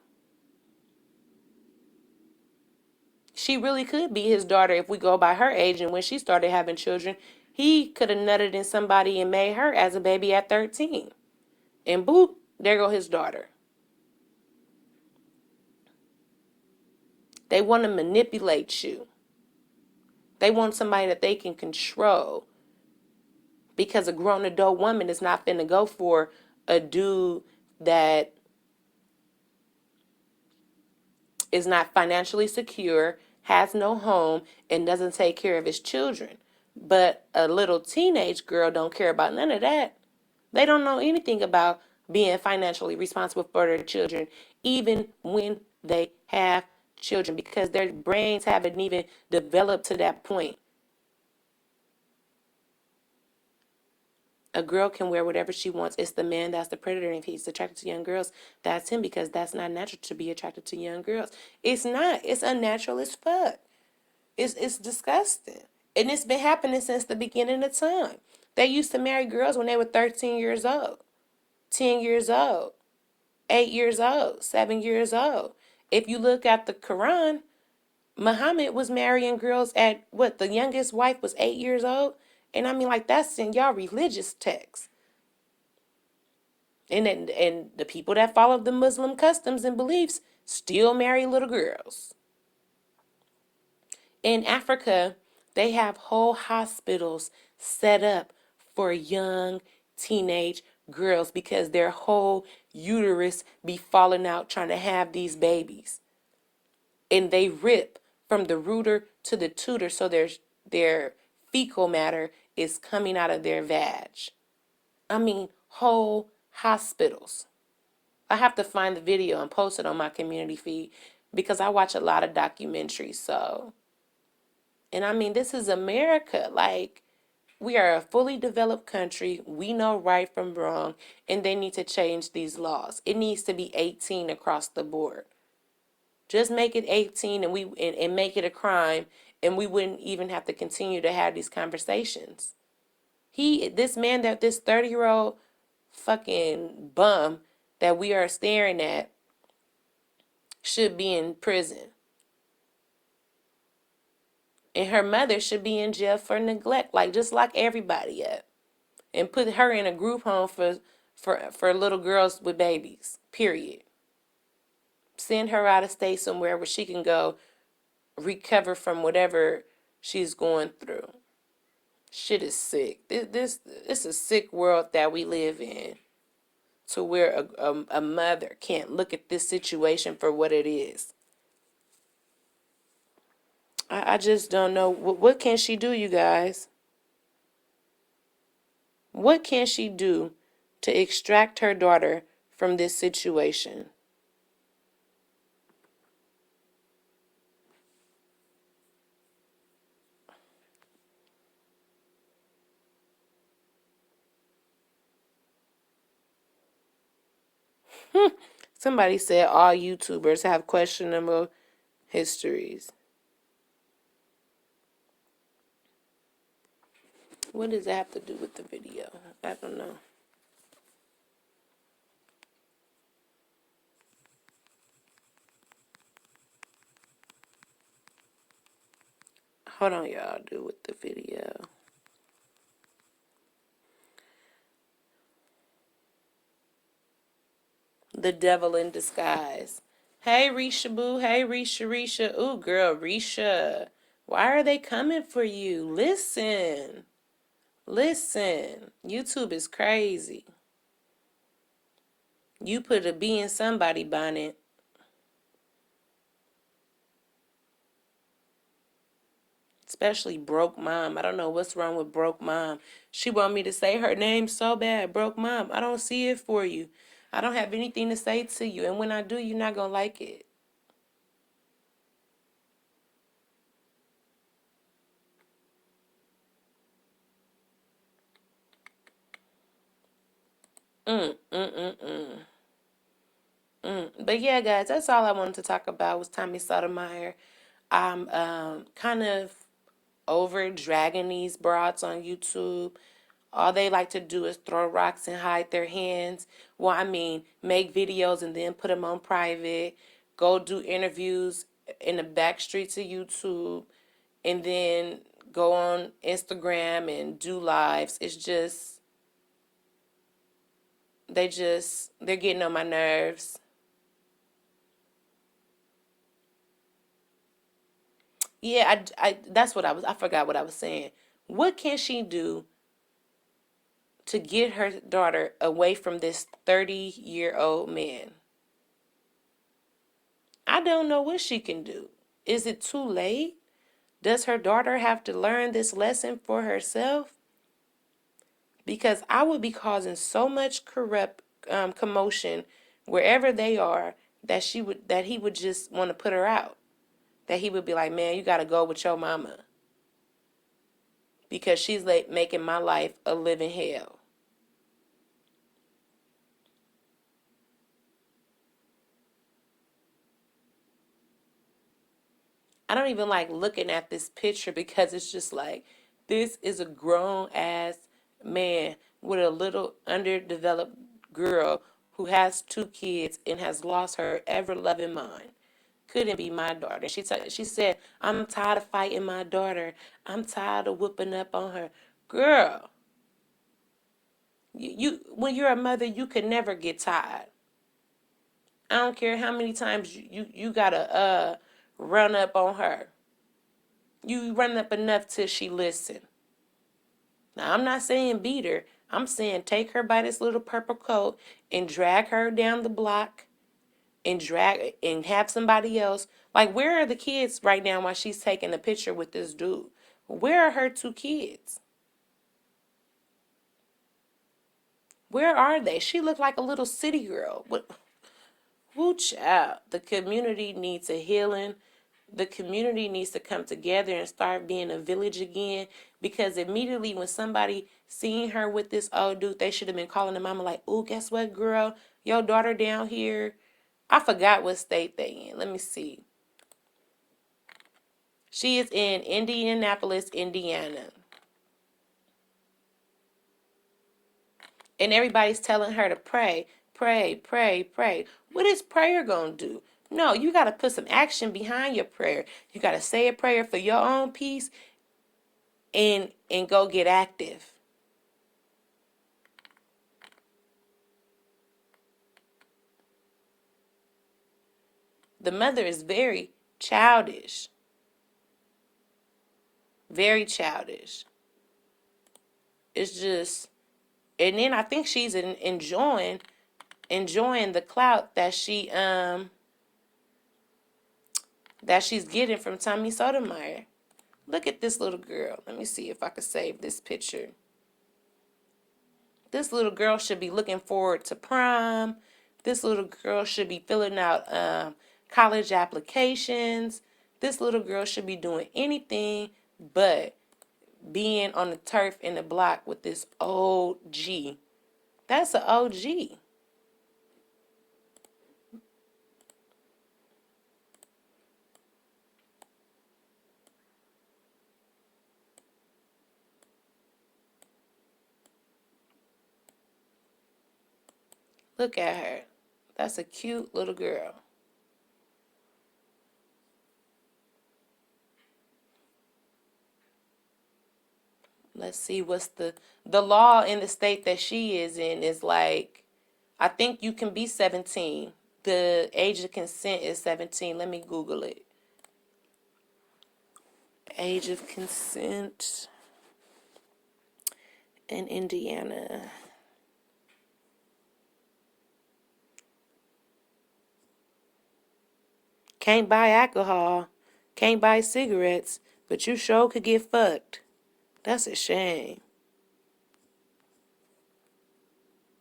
She really could be his daughter if we go by her age. And when she started having children, he could have nutted in somebody and made her as a baby at 13. And boop, there go his daughter. They want to manipulate you. They want somebody that they can control. Because a grown adult woman is not finna go for a dude that is not financially secure, has no home, and doesn't take care of his children. But a little teenage girl don't care about none of that. They don't know anything about being financially responsible for their children, even when they have children, because their brains haven't even developed to that point. A girl can wear whatever she wants. It's the man that's the predator. And if he's attracted to young girls, that's him, because that's not natural to be attracted to young girls. It's not. It's unnatural as fuck. It's disgusting. And it's been happening since the beginning of time. They used to marry girls when they were 13 years old, 10 years old, 8 years old, 7 years old. If you look at the Quran, Muhammad was marrying girls at what? The youngest wife was 8 years old. And I mean, like, that's in y'all religious texts. And the people that follow the Muslim customs and beliefs still marry little girls. In Africa, they have whole hospitals set up for young teenage girls because their whole uterus be falling out trying to have these babies. And they rip from the rooter to the tutor, so their fecal matter is coming out of their vag. I mean, whole hospitals. I have to find the video and post it on my community feed because I watch a lot of documentaries. So, and I mean, this is America. Like, we are a fully developed country. We know right from wrong, and they need to change these laws. It needs to be 18 across the board. Just make it 18 and make it a crime, and we wouldn't even have to continue to have these conversations. This 30-year-old fucking bum that we are staring at should be in prison. And her mother should be in jail for neglect, like just like everybody up. And put her in a group home for little girls with babies, period. Send her out of state somewhere where she can go recover from whatever she's going through. Shit is sick. This is a sick world that we live in, to where a mother can't look at this situation for what it is. I just don't know. What can she do, you guys? What can she do to extract her daughter from this situation? Somebody said all YouTubers have questionable histories. What does that have to do with the video? I don't know. Hold on, y'all. Do with the video. The devil in disguise. Hey, Risha Boo. Hey, Risha. Ooh, girl, Risha. Why are they coming for you? Listen. Listen. YouTube is crazy. You put a bee in somebody's bonnet. Especially broke mom. I don't know what's wrong with broke mom. She want me to say her name so bad. Broke mom. I don't see it for you. I don't have anything to say to you. And when I do, you're not going to like it. But yeah, guys, that's all I wanted to talk about was Tommy Sotomayor. I'm kind of over dragging these broads on YouTube. All they like to do is throw rocks and hide their hands. Well, I mean, make videos and then put them on private. Go do interviews in the back streets of YouTube. And then go on Instagram and do lives. It's just, they're getting on my nerves. Yeah, that's what I forgot what I was saying. What can she do to get her daughter away from this 30-year-old man? I don't know what she can do. Is it too late? Does her daughter have to learn this lesson for herself? Because I would be causing so much corrupt commotion wherever they are that he would just want to put her out. That he would be like, man, you got to go with your mama because she's like making my life a living hell. I don't even like looking at this picture because it's just like, this is a grown ass man with a little underdeveloped girl who has 2 kids and has lost her ever loving mind. Couldn't be my daughter. She said, I'm tired of fighting my daughter. I'm tired of whooping up on her. Girl, you when you're a mother, you can never get tired. I don't care how many times you gotta run up on her. You run up enough till she listen. Now I'm not saying beat her. I'm saying take her by this little purple coat and drag her down the block and have somebody else. Like, where are the kids right now while she's taking a picture with this dude? Where are her 2 kids? Where are they? She looked like a little city girl. What? Woo, child. The community needs a healing. The community needs to come together and start being a village again, because immediately when somebody seen her with this old dude, they should have been calling the mama like, ooh, guess what, girl? Your daughter down here. I forgot what state they in. Let me see. She is in Indianapolis, Indiana. And everybody's telling her to pray, pray, pray, pray. What is prayer going to do? No, you got to put some action behind your prayer. You got to say a prayer for your own peace and go get active. The mother is very childish. Very childish. It's just, and then I think she's enjoying the clout that she's getting from Tommy Sotomayor. Look at this little girl. Let me see if I can save this picture. This little girl should be looking forward to prom. This little girl should be filling out college applications. This little girl should be doing anything but being on the turf in the block with this OG. That's an OG. Look at her. That's a cute little girl. Let's see what's the law in the state that she is in is like, I think you can be 17. The age of consent is 17. Let me Google it. Age of consent in Indiana. Can't buy alcohol, can't buy cigarettes, but you sure could get fucked. That's a shame.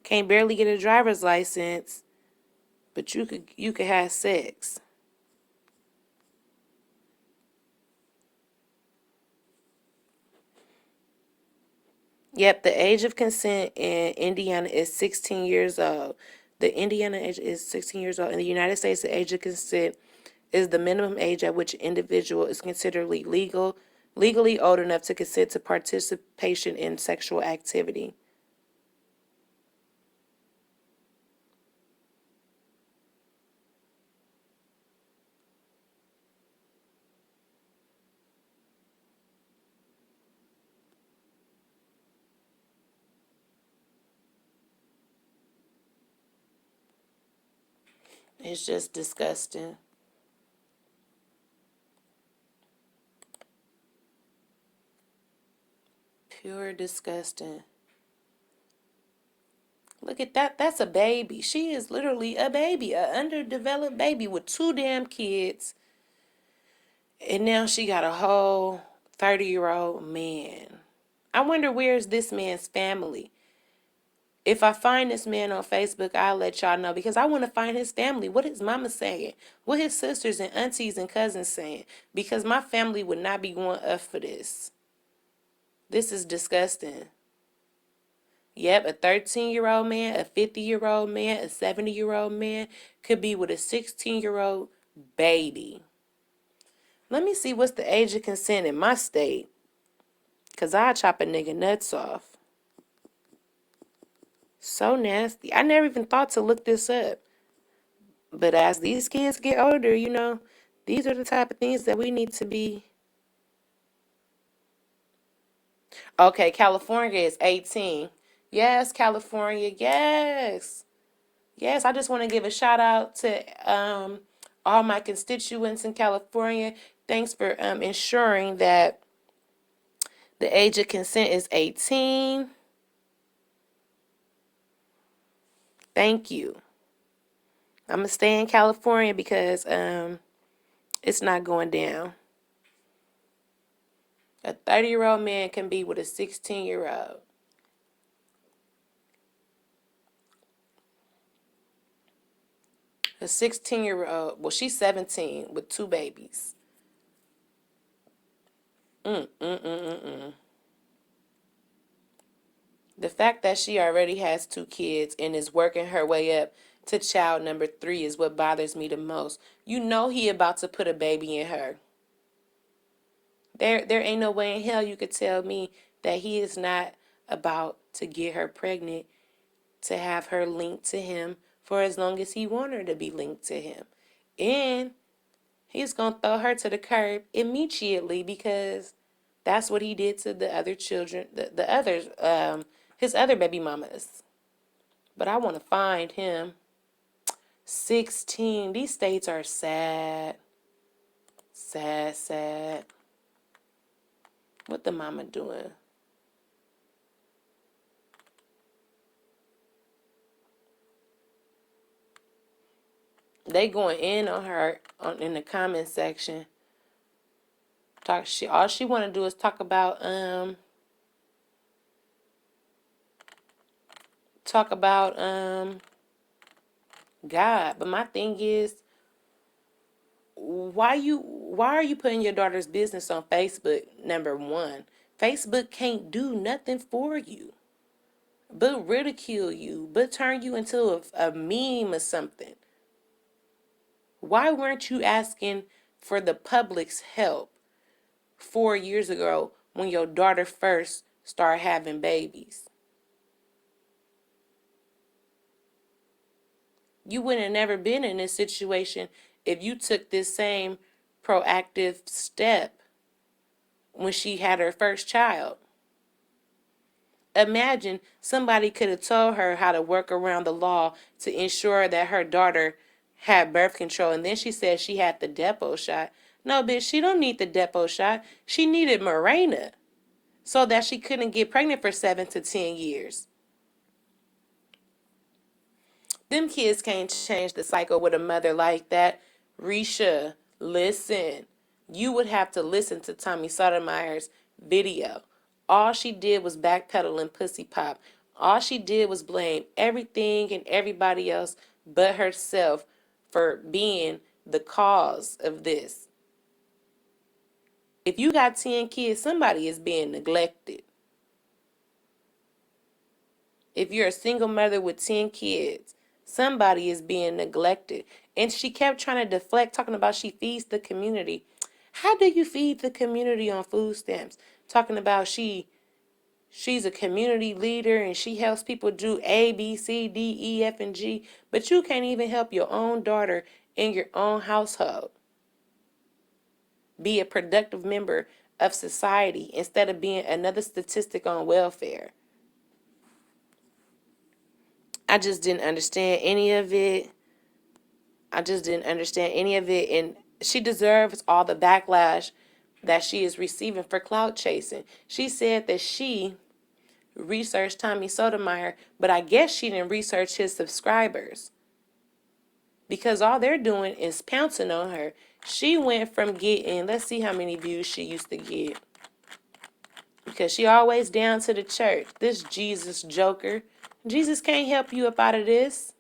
Can't barely get a driver's license, but you could have sex. Yep, the age of consent in Indiana is 16 years old. The Indiana age is 16 years old. In the United States, the age of consent is the minimum age at which an individual is considered legally old enough to consent to participation in sexual activity. It's just disgusting. Pure disgusting. Look at that. That's a baby. She is literally a baby, an underdeveloped baby with two damn kids. And now she got a whole 30-year-old man. I wonder where's this man's family. If I find this man on Facebook, I'll let y'all know because I want to find his family. What his mama saying? What his sisters and aunties and cousins saying? Because my family would not be going up for this. This is disgusting. Yep, a 13-year-old man, a 50-year-old man, a 70-year-old man could be with a 16-year-old baby. Let me see what's the age of consent in my state. Because I'll chop a nigga nuts off. So nasty. I never even thought to look this up. But as these kids get older, these are the type of things that we need to be. Okay, California is 18. Yes, California, yes. Yes, I just want to give a shout out to all my constituents in California. Thanks for ensuring that the age of consent is 18. Thank you. I'm going to stay in California because it's not going down. A 30-year-old man can be with a 16-year-old. A 16-year-old, well, she's 17 with two babies. The fact that she already has two kids and is working her way up to child number 3 is what bothers me the most. You know he about to put a baby in her. There ain't no way in hell you could tell me that he is not about to get her pregnant to have her linked to him for as long as he want her to be linked to him. And he's going to throw her to the curb immediately because that's what he did to the other children, the others, his other baby mamas. But I want to find him. 16. These states are sad. Sad, sad. What the mama doing? They going in on her in the comment section. Talk shit. All she want to do is talk about God. But my thing is, why are you putting your daughter's business on Facebook? Number one, Facebook can't do nothing for you but ridicule you, but turn you into a meme or something. Why weren't you asking for the public's help 4 years ago when your daughter first started having babies? You wouldn't have never been in this situation if you took this same proactive step when she had her first child. Imagine somebody could have told her how to work around the law to ensure that her daughter had birth control, and then she said she had the depot shot. No, bitch, she don't need the depot shot. She needed Mirena so that she couldn't get pregnant for 7 to 10 years. Them kids can't change the cycle with a mother like that. Risha, listen. You would have to listen to Tommy Sotomayer's video. All she did was backpedal and pussy pop. All she did was blame everything and everybody else but herself for being the cause of this. If you got 10 kids, somebody is being neglected. If you're a single mother with 10 kids, somebody is being neglected. And she kept trying to deflect, talking about she feeds the community. How do you feed the community on food stamps? Talking about she's a community leader and she helps people do A, B, C, D, E, F, and G. But you can't even help your own daughter in your own household be a productive member of society instead of being another statistic on welfare. I just didn't understand any of it. And she deserves all the backlash that she is receiving for clout chasing. She said that she researched Tommy Sotomayor, but I guess she didn't research his subscribers because all they're doing is pouncing on her. She went from getting, let's see how many views she used to get, because she always down to the church. This Jesus joker. Jesus can't help you up out of this.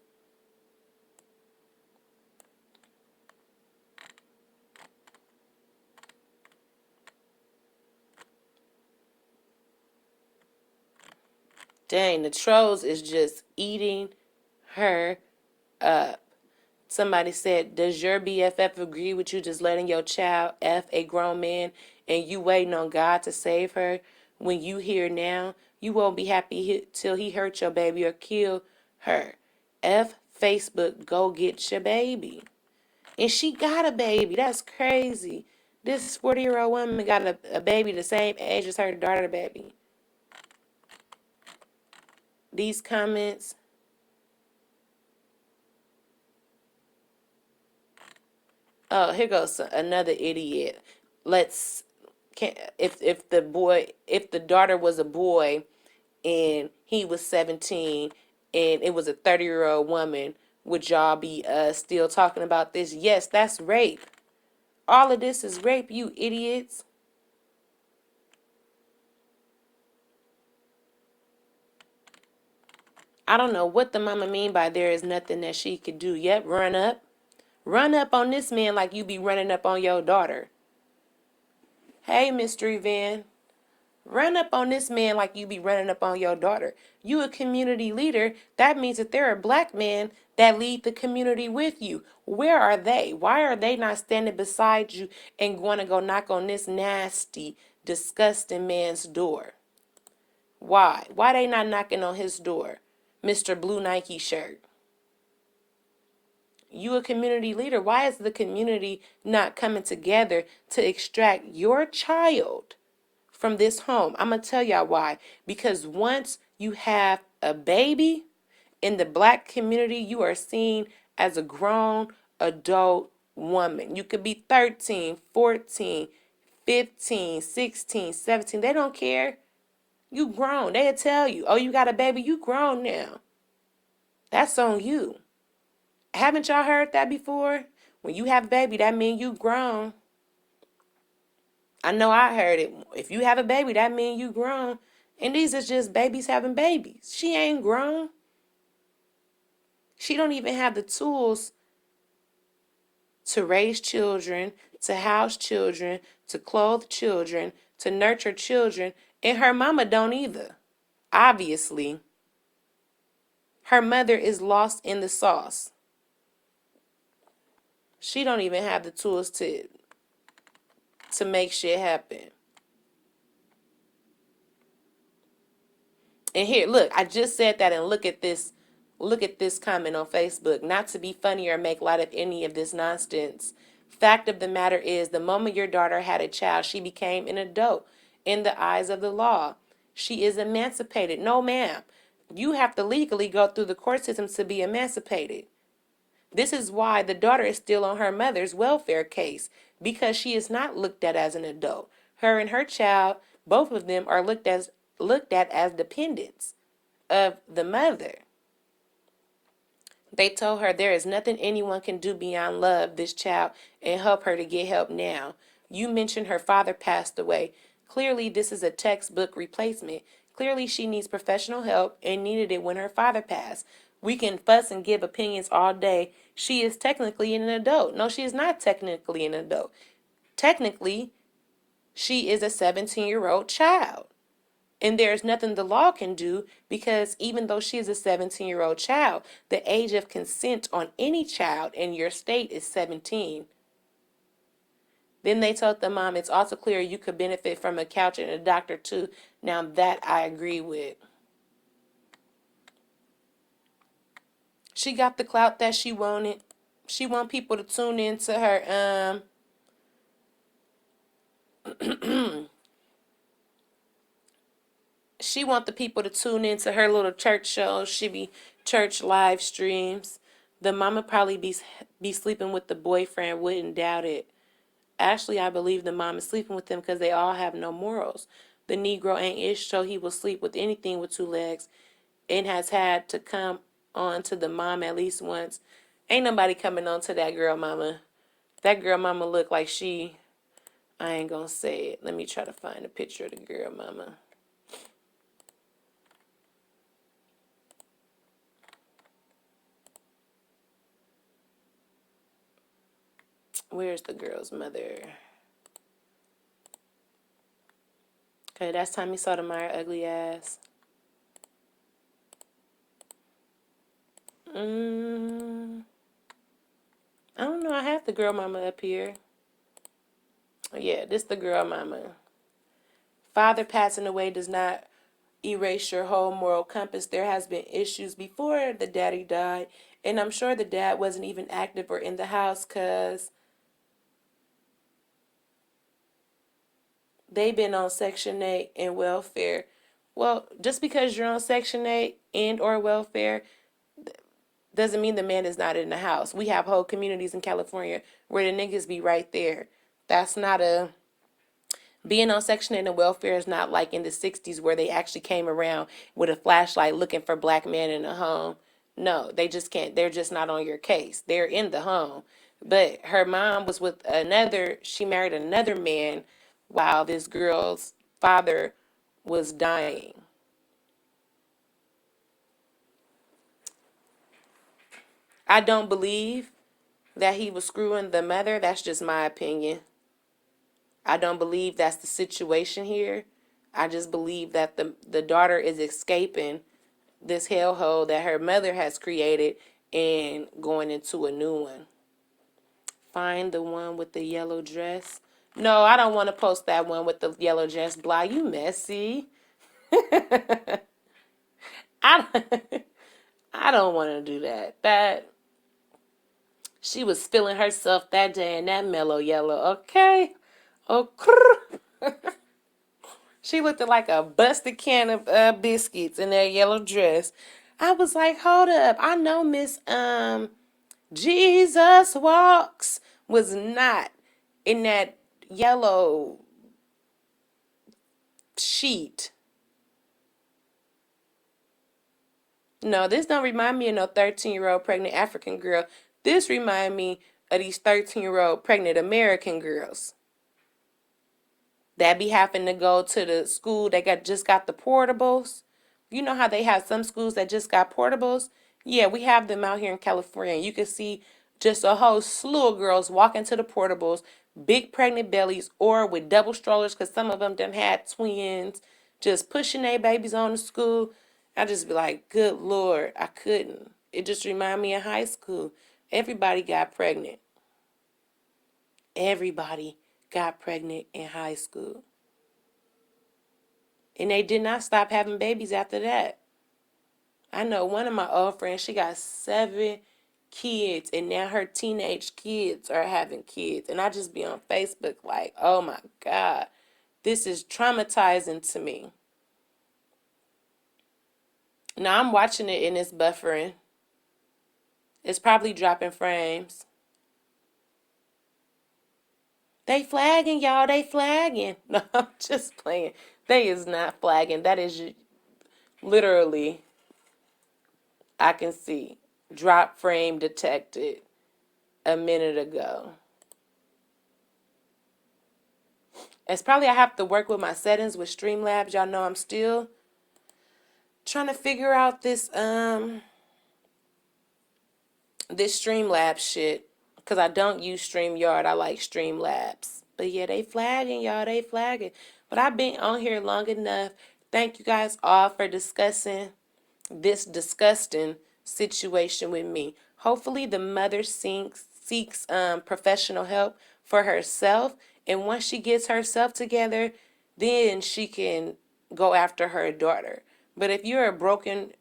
Dang, the trolls is just eating her up. Somebody said, does your BFF agree with you just letting your child F a grown man and you waiting on God to save her? When you here now, you won't be happy till he hurt your baby or kill her. F Facebook, go get your baby. And she got a baby. That's crazy. This 40-year-old woman got a baby the same age as her daughter baby. These comments. Oh, here goes another idiot. If the daughter was a boy and he was 17 and it was a 30-year-old woman, would y'all be still talking about this? Yes, that's rape. All of this is rape, you idiots. I don't know what the mama mean by there is nothing that she could do. Yep, run up. Run up on this man like you be running up on your daughter. Hey, Mystery Van. Run up on this man like you be running up on your daughter. You a community leader. That means that there are black men that lead the community with you. Where are they? Why are they not standing beside you and going to go knock on this nasty, disgusting man's door? Why? Why they not knocking on his door, Mr. Blue Nike shirt? You a community leader. Why is the community not coming together to extract your child from this home? I'm going to tell y'all why. Because once you have a baby in the black community, you are seen as a grown adult woman. You could be 13, 14, 15, 16, 17. They don't care. You grown. They'll tell you, oh, you got a baby. You grown now. That's on you. Haven't y'all heard that before? When you have a baby, that means you grown. I know I heard it. If you have a baby, that means you grown. And these are just babies having babies. She ain't grown. She don't even have the tools to raise children, to house children, to clothe children, to nurture children. And her mama don't either. Obviously, her mother is lost in the sauce. She don't even have the tools to make shit happen. And here, look, I just said that, and look at this comment on Facebook. Not to be funny or make light of any of this nonsense. Fact of the matter is, the moment your daughter had a child, she became an adult in the eyes of the law. She is emancipated. No, ma'am. You have to legally go through the court system to be emancipated. This is why the daughter is still on her mother's welfare case, because she is not looked at as an adult. Her and her child, both of them are looked at as dependents of the mother. They told her there is nothing anyone can do beyond love this child and help her to get help now. You mentioned her father passed away. Clearly, this is a textbook replacement. Clearly, she needs professional help and needed it when her father passed. We can fuss and give opinions all day. She is technically an adult. No, she is not technically an adult. Technically, she is a 17-year-old child. And there's nothing the law can do because even though she is a 17-year-old child, the age of consent on any child in your state is 17. Then they told the mom, it's also clear you could benefit from a couch and a doctor too. Now that I agree with. She got the clout that she wanted. She want people to tune into her she want the people to tune into her little church shows. She be church live streams. The mama probably be sleeping with the boyfriend. Wouldn't doubt it. Actually, I believe the mom is sleeping with them because they all have no morals. The Negro ain't ish, so he will sleep with anything with two legs and has had to come on to the mom at least once. Ain't nobody coming on to that girl mama. That girl mama look like I ain't gonna say it. Let me try to find a picture of the girl mama. Where's the girl's mother? Okay, that's Tommy Sotomayer, ugly ass. I don't know. I have the girl mama up here. Yeah, this the girl mama. Father passing away does not erase your whole moral compass. There has been issues before the daddy died, and I'm sure the dad wasn't even active or in the house because they've been on Section 8 and welfare. Well, just because you're on Section 8 and or welfare doesn't mean the man is not in the house. We have whole communities in California where the niggas be right there. That's not a... Being on Section 8 and welfare is not like in the 60s where they actually came around with a flashlight looking for black men in a home. No, they just can't. They're just not on your case. They're in the home. But her mom was with she married another man while this girl's father was dying. I don't believe that he was screwing the mother. That's just my opinion. I don't believe that's the situation here. I just believe that the daughter is escaping this hellhole that her mother has created and going into a new one. Find the one with the yellow dress. No, I don't want to post that one with the yellow dress. Blah, you messy. I, I don't want to do that. She was feeling herself that day in that mellow yellow, okay? Oh, she looked like a busted can of biscuits in that yellow dress. I was like, hold up. I know Miss Jesus Walks was not in that yellow sheet. No, this don't remind me of no 13-year-old pregnant African girl. This remind me of these 13-year-old pregnant American girls that be having to go to the school that just got the portables. You know how they have some schools that just got portables? Yeah, we have them out here in California. You can see just a whole slew of girls walking to the portables, big pregnant bellies, or with double strollers because some of them done had twins, just pushing their babies on to school. I just be like, good Lord, I couldn't. It just remind me of high school. Everybody got pregnant. Everybody got pregnant in high school. And they did not stop having babies after that. I know one of my old friends, she got 7 kids, and now her teenage kids are having kids. And I just be on Facebook like, oh my God, this is traumatizing to me. Now I'm watching it and it's buffering. It's probably dropping frames. They flagging, y'all. They flagging. No, I'm just playing. They is not flagging. That is literally, I can see. Drop frame detected a minute ago. It's probably I have to work with my settings with Streamlabs. Y'all know I'm still trying to figure out this Streamlabs shit. Because I don't use StreamYard. I like Streamlabs. But yeah, they flagging, y'all. They flagging. But I've been on here long enough. Thank you guys all for discussing this disgusting situation with me. Hopefully the mother seeks professional help for herself. And once she gets herself together, then she can go after her daughter. But if you're a broken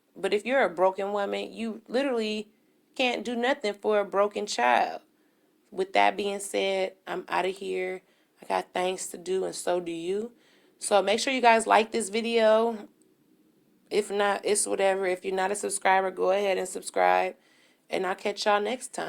woman, you literally can't do nothing for a broken child. With that being said, I'm out of here. I got things to do, and so do you. So make sure you guys like this video. If not, it's whatever. If you're not a subscriber, go ahead and subscribe. And I'll catch y'all next time.